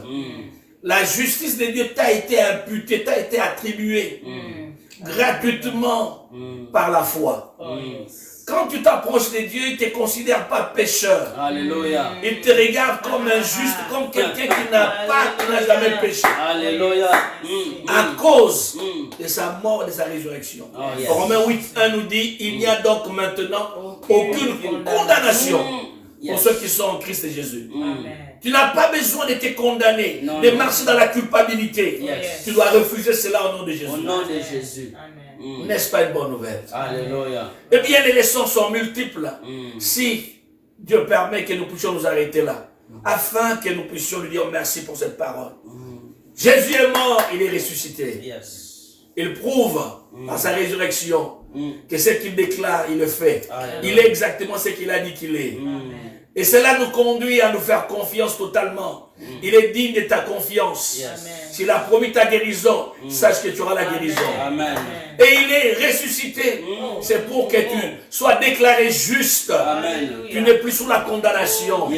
La justice de Dieu t'a été imputée, t'a été attribuée gratuitement par la foi. Quand tu t'approches de Dieu, il ne te considère pas pécheur. Alléluia. Il te regarde comme un juste, comme quelqu'un qui n'a jamais péché. Alléluia. À cause de sa mort et de sa résurrection. Romains 8:1 nous dit, il n'y a donc maintenant aucune condamnation pour ceux qui sont en Christ Jésus. Tu n'as pas besoin de te condamner, de marcher dans la culpabilité. Tu dois refuser cela au nom de Jésus. Au nom de Jésus. N'est-ce pas une bonne nouvelle? Alléluia. Eh bien, les leçons sont multiples. Si Dieu permet que nous puissions nous arrêter là, afin que nous puissions lui dire merci pour cette parole. Jésus est mort, il est ressuscité. Il prouve par sa résurrection que ce qu'il déclare, il le fait. Il est exactement ce qu'il a dit qu'il est. Et cela nous conduit à nous faire confiance totalement Il est digne de ta confiance. S'il a promis ta guérison, sache que tu auras la guérison. Amen. Et il est ressuscité. C'est pour que tu sois déclaré juste. Amen. Tu n'es plus sous la condamnation.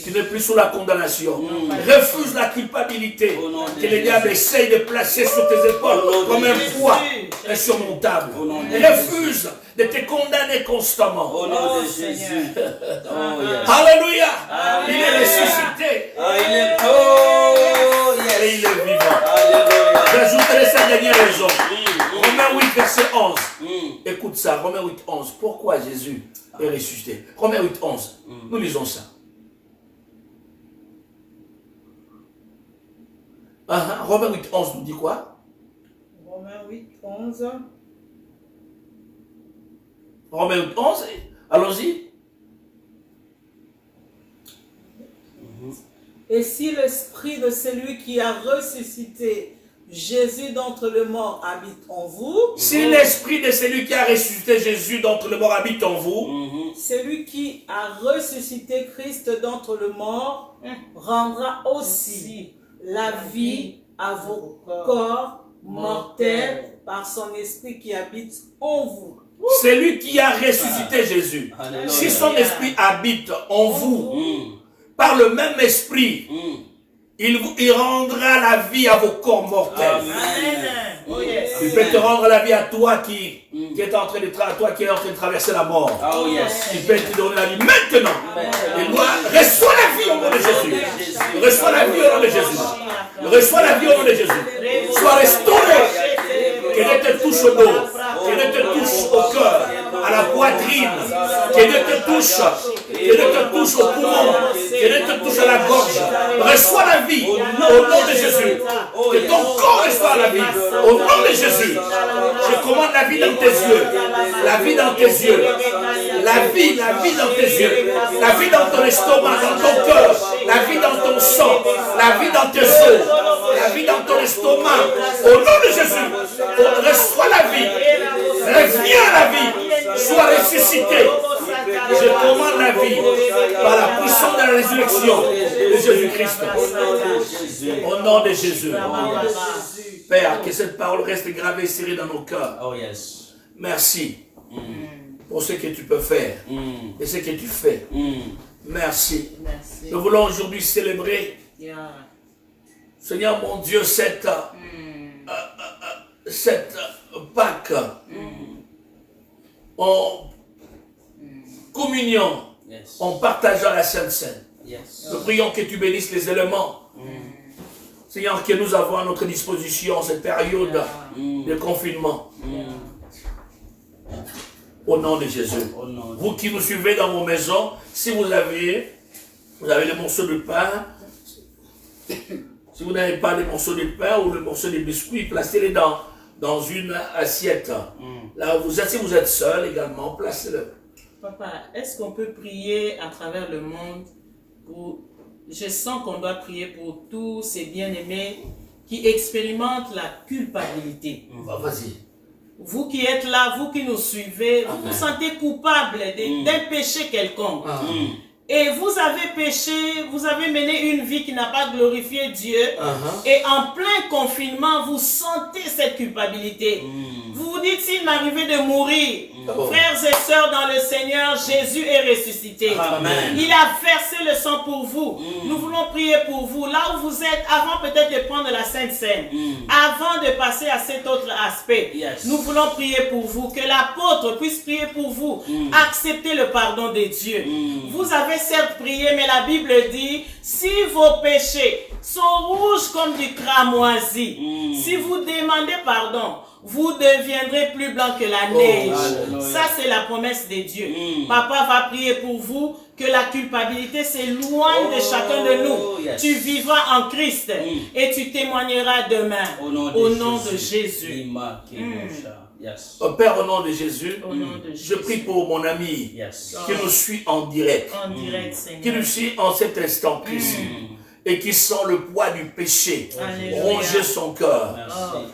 Tu n'es plus sous la condamnation. Refuse la culpabilité que le diable essaye de placer sur tes épaules comme un poids insurmontable. Refuse de te condamner constamment. Au nom de Jésus. Alléluia. Il est ressuscité. Et il est vivant. J'ajouterai cette dernière raison. Romains 8, verset 11. Écoute ça, Romains 8, 11. Pourquoi Jésus est ressuscité? Romains 8, 11. Nous lisons ça. Romains 8, 11 nous dit quoi? Romains 8, 11. Romains 8, 11. Allons-y. Et si l'esprit de celui qui a ressuscité Jésus d'entre les morts habite en vous, si l'esprit de celui qui a ressuscité Jésus d'entre les morts habite en vous, celui qui a ressuscité Christ d'entre les morts rendra aussi la vie à vos corps mortels par son esprit qui habite en vous. Celui qui a ressuscité Jésus, si son esprit habite en vous, par le même esprit, il rendra la vie à vos corps mortels. Amen. Il peut te rendre la vie à toi qui est en train de traverser la mort. Il peut te donner la vie maintenant. Reçois la vie au nom de Jésus. Reçois la vie au nom de Jésus. Reçois la vie au nom de Jésus. Sois restauré. Que Dieu te touche au dos. Que Dieu te touche au cœur, à la poitrine. Que Dieu te touche. Que Dieu te touche au poumon. Que Dieu te touche à la gorge. Reçois la vie au nom de Jésus. Que ton corps reçoive la vie au nom de Jésus. Je commande la vie dans tes yeux. La vie dans tes yeux. La vie dans tes yeux. La vie dans ton estomac, dans ton cœur. La vie dans ton sang. La vie dans tes os. La vie dans ton estomac. Au nom de Jésus. Reçois la vie. Reviens à la vie. Sois ressuscité. Je commande la vie par la puissance de la résurrection de Jésus-Christ. Au nom de Jésus. Père, que cette parole reste gravée et serrée dans nos cœurs. Merci pour ce que tu peux faire et ce que tu fais. Merci. Nous voulons aujourd'hui célébrer, Seigneur mon Dieu, cette Pâques en communion, en partageant la Sainte Seine. Nous prions que tu bénisses les éléments. Seigneur, que nous avons à notre disposition cette période de confinement. Au nom de Jésus. Vous qui nous suivez dans vos maisons, si vous avez les morceaux de pain, si vous n'avez pas les morceaux de pain ou les morceaux de biscuits, placez-les dans une assiette. Là où vous êtes, si vous êtes seul également, placez-le. Papa, est-ce qu'on peut prier à travers le monde pour... Je sens qu'on doit prier pour tous ces bien-aimés qui expérimentent la culpabilité. Vas-y. Vous qui êtes là, vous qui nous suivez, vous vous sentez coupable d'un péché quelconque. Et vous avez péché, vous avez mené une vie qui n'a pas glorifié Dieu. Et en plein confinement, vous sentez cette culpabilité. Vous vous dites, s'il m'arrivait de mourir, frères et sœurs dans le Seigneur, Jésus est ressuscité. Amen. Il a versé le sang pour vous. Nous voulons prier pour vous. Là où vous êtes, avant peut-être de prendre la Sainte Seine, avant de passer à cet autre aspect, nous voulons prier pour vous. Que l'apôtre puisse prier pour vous. Acceptez le pardon de Dieu. Vous avez certes prié, mais la Bible dit, si vos péchés sont rouges comme du cramoisi, si vous demandez pardon, vous deviendrez plus blanc que la neige. Ça, c'est la promesse de Dieu. Papa va prier pour vous que la culpabilité s'éloigne de chacun de nous. Tu vivras en Christ et tu témoigneras demain. Au nom de Jésus. Père, au nom de Jésus, je prie pour mon ami qui nous suit en direct, qui nous suit en cet instant précis. Et qui sent le poids du péché ronger son cœur.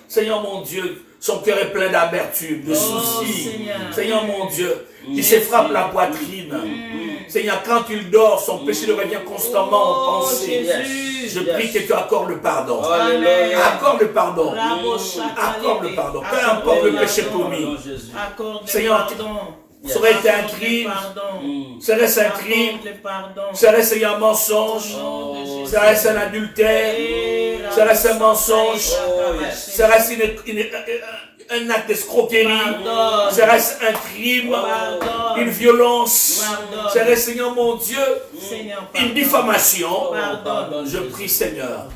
Seigneur mon Dieu, Son cœur est plein d'amertume, de soucis. Seigneur mon Dieu, qui se frappe la poitrine. Seigneur, quand il dort, son péché le revient constamment en pensée. Je prie que tu accordes le pardon. Accorde le pardon. Accorde le pardon. Peu importe le péché commis. Seigneur, serait-ce un crime? Serait-ce un crime? Serait-ce un mensonge? Serait-ce un adultère? Serait-ce un mensonge? Serait-ce un acte d'escroquerie? Serait-ce un crime? Une violence? Serait-ce, Seigneur mon Dieu, une diffamation? Je prie, Seigneur,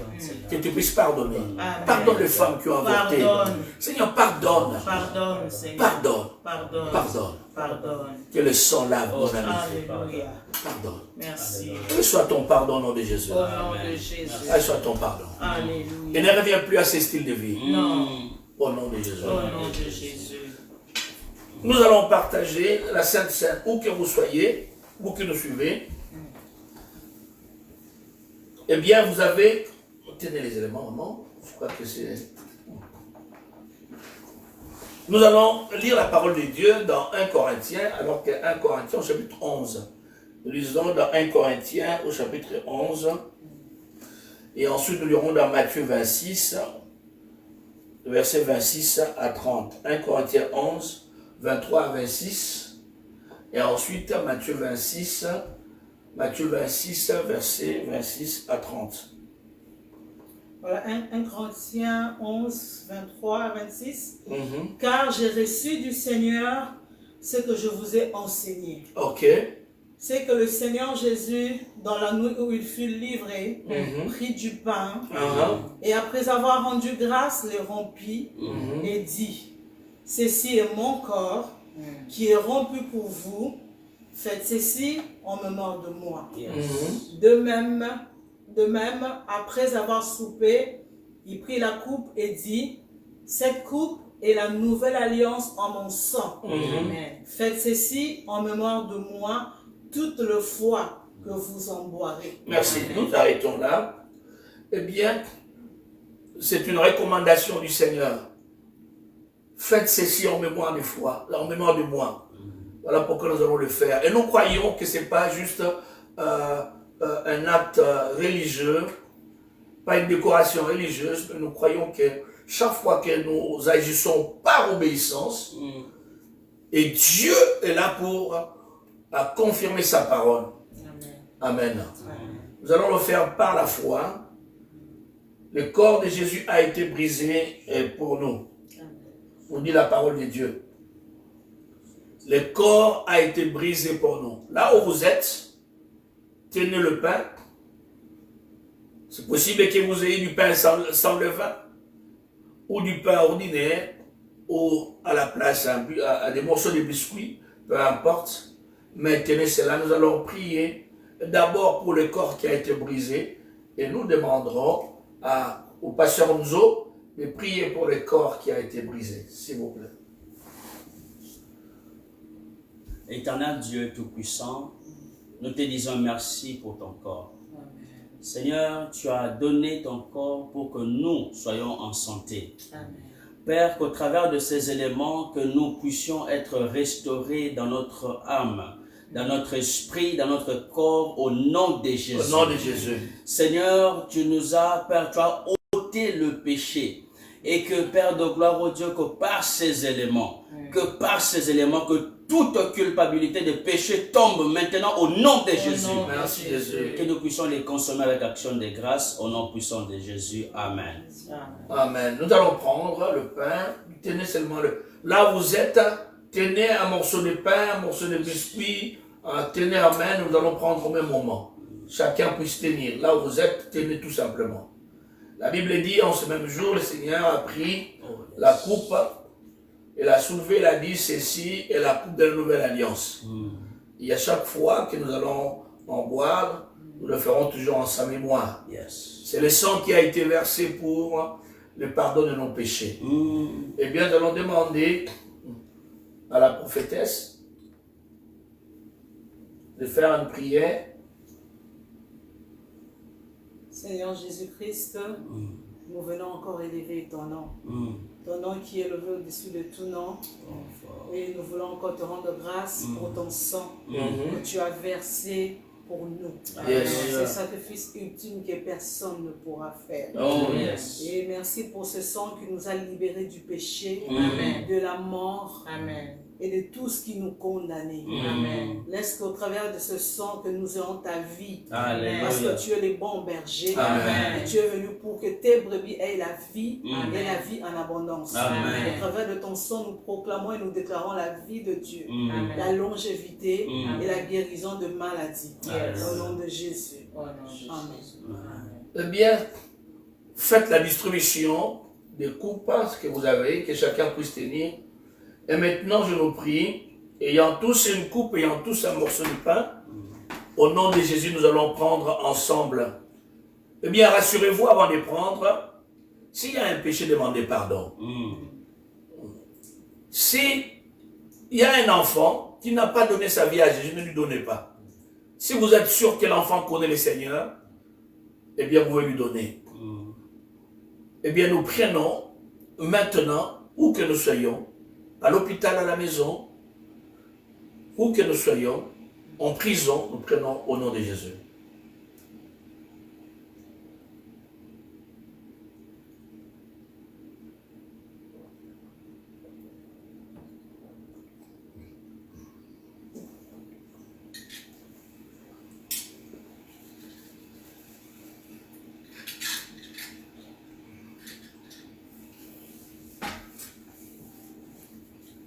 que tu puisses pardonner. Pardonne les femmes qui ont avorté. Seigneur, pardonne. Pardonne. Pardonne. Que le sang lave, mon ami. Pardonne. Merci. Que soit ton pardon au nom de Jésus. Au nom de Jésus. Que soit ton pardon. Alléluia. Et ne reviens plus à ce style de vie. Non. Au nom de Jésus. Au nom de Jésus. Nous allons partager la Sainte Seine, où que vous soyez, vous qui nous suivez. Eh bien, vous avez... Tenez les éléments, maman. Je crois que c'est... Nous allons lire la parole de Dieu dans 1 Corinthiens, alors que 1 Corinthiens au chapitre 11. Nous lisons dans 1 Corinthiens au chapitre 11. Et ensuite, nous lirons dans Matthieu 26, versets 26 à 30. 1 Corinthiens 11, 23 à 26. Et ensuite, Matthieu 26, versets 26 à 30. Voilà, 1 Corinthiens 11, 23 à 26. Car j'ai reçu du Seigneur ce que je vous ai enseigné. Ok. C'est que le Seigneur Jésus, dans la nuit où il fut livré, prit du pain, et après avoir rendu grâce, le rompit et dit, ceci est mon corps qui est rompu pour vous, faites ceci en mémoire de moi. De même, après avoir soupé, il prit la coupe et dit, cette coupe est la nouvelle alliance en mon sang. Faites ceci en mémoire de moi toute le fois que vous en boirez. Merci. Nous arrêtons là. Eh bien, c'est une recommandation du Seigneur. Faites ceci en mémoire de foi, en mémoire de moi. Voilà pourquoi nous allons le faire. Et nous croyons que ce n'est pas juste un acte religieux, pas une décoration religieuse, mais nous croyons que chaque fois que nous agissons par obéissance, et Dieu est là pour confirmer sa parole. Amen. Nous allons le faire par la foi. Le corps de Jésus a été brisé pour nous. On dit la parole de Dieu. Le corps a été brisé pour nous. Là où vous êtes, tenez le pain. C'est possible que vous ayez du pain sans levain, ou du pain ordinaire, ou à la place à des morceaux de biscuits, peu importe. Mais tenez cela, nous allons prier d'abord pour le corps qui a été brisé, et nous demanderons au pasteur Nzo de prier pour le corps qui a été brisé, s'il vous plaît. Éternel Dieu Tout-Puissant, nous te disons merci pour ton corps. Seigneur, tu as donné ton corps pour que nous soyons en santé. Père, qu'au travers de ces éléments, que nous puissions être restaurés dans notre âme, dans notre esprit, dans notre corps, au nom de Jésus. Au nom de Jésus. Seigneur, Père, tu as ôté le péché. Et que, Père de gloire, oh Dieu, que par ces éléments, que toute culpabilité de péché tombe maintenant au nom de Jésus. Merci Jésus. Que nous puissions les consommer avec action de grâce au nom puissant de Jésus. Amen. Amen. Nous allons prendre le pain. Tenez seulement là où vous êtes, tenez un morceau de pain, un morceau de biscuit. Tenez à main, nous allons prendre au même moment. Chacun puisse tenir. Là où vous êtes, tenez tout simplement. La Bible dit, en ce même jour, le Seigneur a pris la coupe, et l'a soulevée, il a dit, ceci est la coupe de la nouvelle alliance. Et à chaque fois que nous allons en boire, nous le ferons toujours en sa mémoire. C'est le sang qui a été versé pour le pardon de nos péchés. Eh bien, nous allons demander à la prophétesse de faire une prière. Seigneur Jésus-Christ, nous venons encore élever ton nom. Ton nom qui est élevé au-dessus de tout nom. Et nous voulons encore te rendre grâce pour ton sang que tu as versé pour nous. C'est un sacrifice ultime que personne ne pourra faire. Et merci pour ce sang qui nous a libérés du péché, de la mort. Et de tout ce qui nous condamnait. Laisse qu'au travers de ce sang que nous ayons ta vie. Parce que tu es le bon berger. Et tu es venu pour que tes brebis aient la vie et la vie en abondance. Au travers de ton sang, nous proclamons et nous déclarons la vie de Dieu, la longévité et la guérison de maladies. Au nom de Jésus. Amen. Eh bien, faites la distribution des coupes que vous avez, que chacun puisse tenir. Et maintenant, je nous prie, ayant tous une coupe, ayant tous un morceau de pain, au nom de Jésus, nous allons prendre ensemble. Eh bien, rassurez-vous avant de prendre, s'il y a un péché, demandez pardon. Si il y a un enfant qui n'a pas donné sa vie à Jésus, ne lui donnez pas. Si vous êtes sûr que l'enfant connaît le Seigneur, eh bien, vous pouvez lui donner. Eh bien, nous prenons maintenant, où que nous soyons, à l'hôpital, à la maison, où que nous soyons, en prison, nous prenons au nom de Jésus.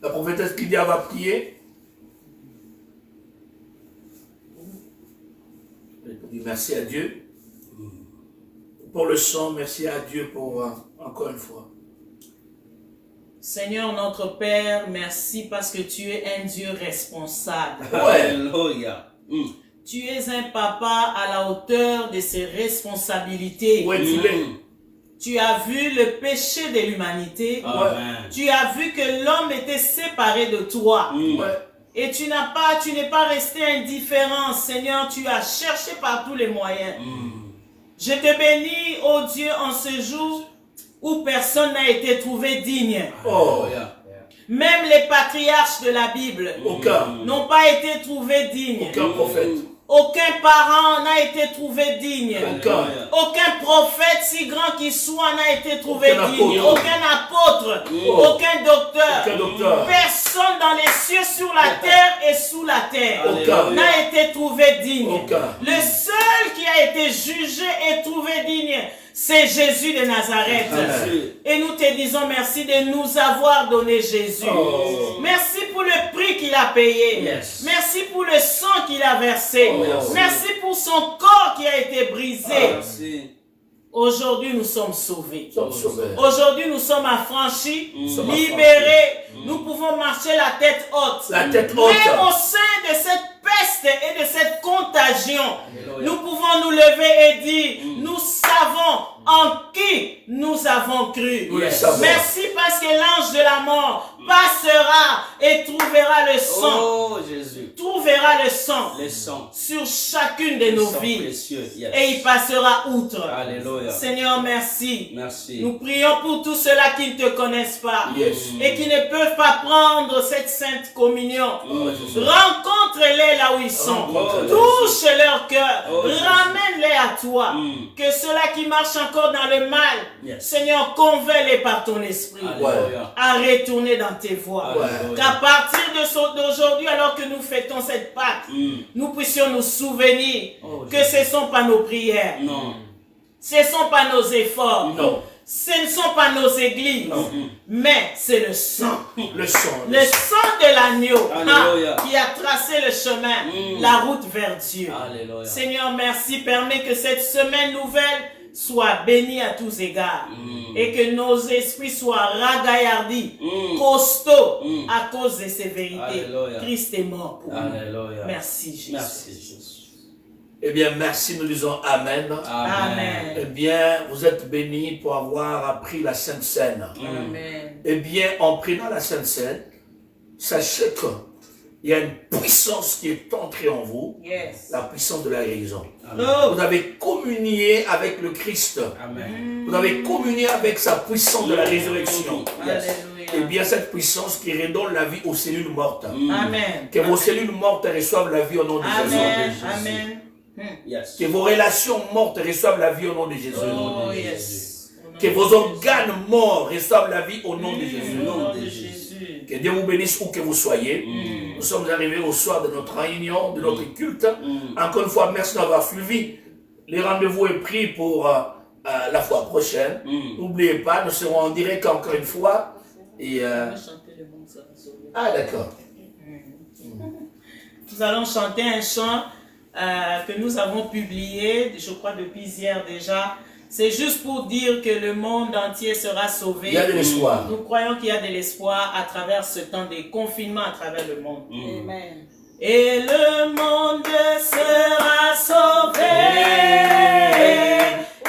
La prophétesse Lydia va prier. Merci à Dieu pour le sang, merci à Dieu pour encore une fois. Seigneur notre Père, merci parce que tu es un Dieu responsable. Alléluia. Tu es un papa à la hauteur de ses responsabilités. Tu as vu le péché de l'humanité. Tu as vu que l'homme était séparé de toi. Et tu n'es pas resté indifférent, Seigneur. Tu as cherché par tous les moyens. Je te bénis, ô Dieu, en ce jour où personne n'a été trouvé digne. Même les patriarches de la Bible n'ont pas été trouvés dignes. Aucun prophète. Aucun parent n'a été trouvé digne. Aucun prophète, si grand qu'il soit, n'a été trouvé digne. Aucun apôtre, aucun docteur. Personne dans les cieux, sur la terre et sous la terre n'a été trouvé digne. Le seul qui a été jugé et trouvé digne, c'est Jésus de Nazareth. Et nous te disons merci de nous avoir donné Jésus. Merci pour le prix qu'il a payé. Merci pour le sang qu'il a versé. Merci pour son corps qui a été brisé. Aujourd'hui, nous sommes sauvés. Aujourd'hui, nous sommes affranchis, libérés. Nous pouvons marcher la tête haute. Mais au sein de cette peste et de cette contagion, nous pouvons nous lever et dire, nous savons en qui nous avons cru. Merci parce que l'ange de la mort passera et trouvera le sang. Trouvera le sang sur chacune de nos vies. Et il passera outre. Seigneur, merci. Nous prions pour tous ceux-là qui ne te connaissent pas et qui ne peuvent pas prendre cette sainte communion. Rencontre-les là où ils sont. Touche leur cœur. Ramène-les à toi. Que ceux-là qui marchent encore dans le mal, Seigneur, convainc-les par ton esprit à retourner dans tes voies. Qu'à partir d'aujourd'hui, alors que nous fêtons cette Pâque, nous puissions nous souvenir que ce ne sont pas nos prières, ce ne sont pas nos efforts, ce ne sont pas nos églises, mais c'est le sang. Le sang de l'agneau qui a tracé le chemin, la route vers Dieu. Seigneur, merci. Permets que cette semaine nouvelle soit bénie à tous égards et que nos esprits soient ragaillardis, costauds à cause de ces vérités. Christ est mort pour nous. Merci Jésus. Eh bien, merci, nous disons Amen. Amen. Eh bien, vous êtes bénis pour avoir appris la Sainte Seine. Amen. Eh bien, en prenant la Sainte Seine, sachez que il y a une puissance qui est entrée en vous, Yes. la puissance de la guérison. Oh. Vous avez communié avec le Christ. Amen. Vous avez communié avec sa puissance de la résurrection. Alléluia. Et bien cette puissance qui redonne la vie aux cellules mortes. Amen. Que vos cellules mortes reçoivent la vie au nom de Jésus. Amen. Amen. Yes. Que vos relations mortes reçoivent la vie au nom de Jésus. Oh, yes. Que vos organes morts reçoivent la vie au nom de Jésus. Au nom de Jésus. Que Dieu vous bénisse où que vous soyez. Nous sommes arrivés au soir de notre réunion, de notre culte. Encore une fois, merci d'avoir suivi. Les rendez-vous est pris pour la fois prochaine. N'oubliez pas, nous serons en direct encore une fois. Et, ah, d'accord. Nous allons chanter un chant que nous avons publié, je crois depuis hier déjà. C'est juste pour dire que le monde entier sera sauvé. Il y a de l'espoir. Nous croyons qu'il y a de l'espoir à travers ce temps de confinement à travers le monde. Amen. Et le monde sera sauvé.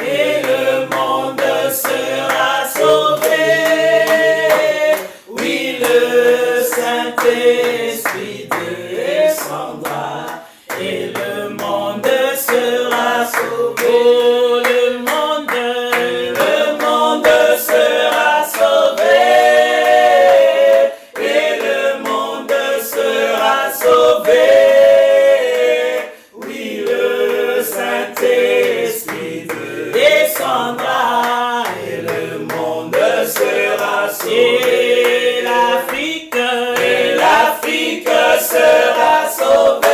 Et le monde sera sauvé. Oui, le Saint-Esprit descendra. Et le monde sera sauvé. Et l'Afrique sera sauvée.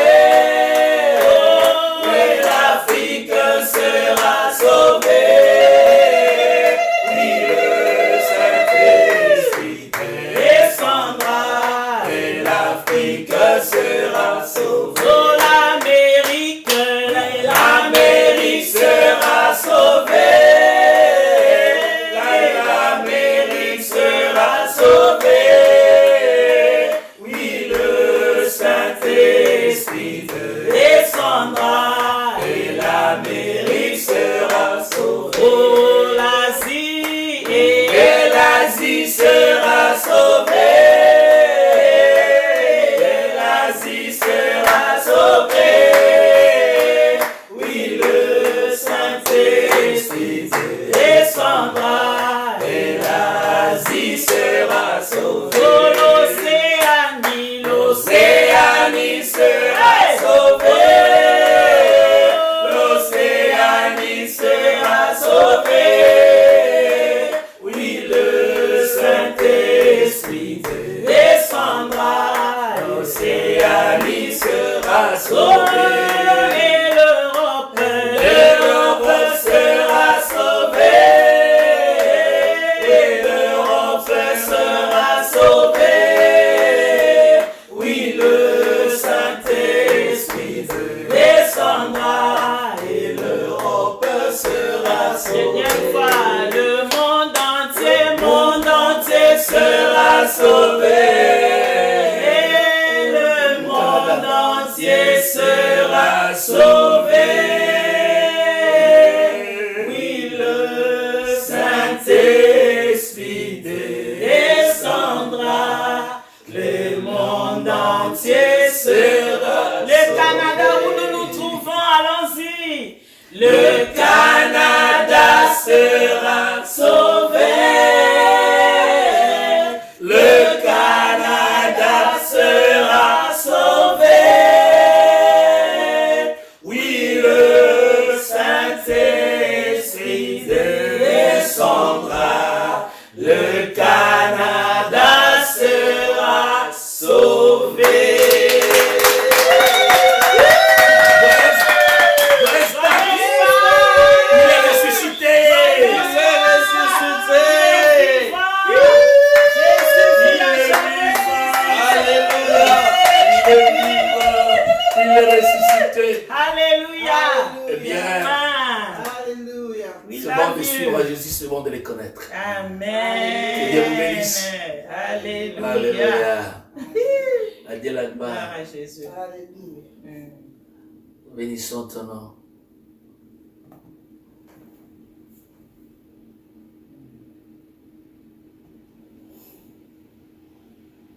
Et l'Afrique sera sauvée. Oui, le Saint-Esprit descendra. Et l'Afrique sera sauvée. Oh, l'Amérique sera sauvée. Et l'Amérique sera sauvée. Oh, l'Asie sera sauvée. Et l'Asie sera sauvée. Oui, le Saint-Esprit descendra. Et l'Asie sera sauvée. Oh, l'Océanie sera sauvée. Oui, le Saint-Esprit descendra. L'Océanie sera sauvée. Et l'Europe sera sauvée. Et l'Europe sera sauvée. Oui, le Saint-Esprit descendra. Et l'Europe sera sauvée. Le monde entier sera sauvé. Et le monde entier sera sauvé. Oui, le Saint-Esprit descendra. Le monde entier sera sauvé. Le Canada où nous nous trouvons, allons-y. Le Canada sera sauvé. Le Canada sera sauvé. Oui, le Saint-Esprit descendra. Le Canada sera sauvé. Alléluia. Eh bien, Alléluia. c'est bon de suivre Jésus, c'est bon de les connaître. Amen. Que Dieu vous bénisse. Alléluia. Alléluia. À Dieu la gloire. À Jésus. Alléluia. Bénissons ton nom.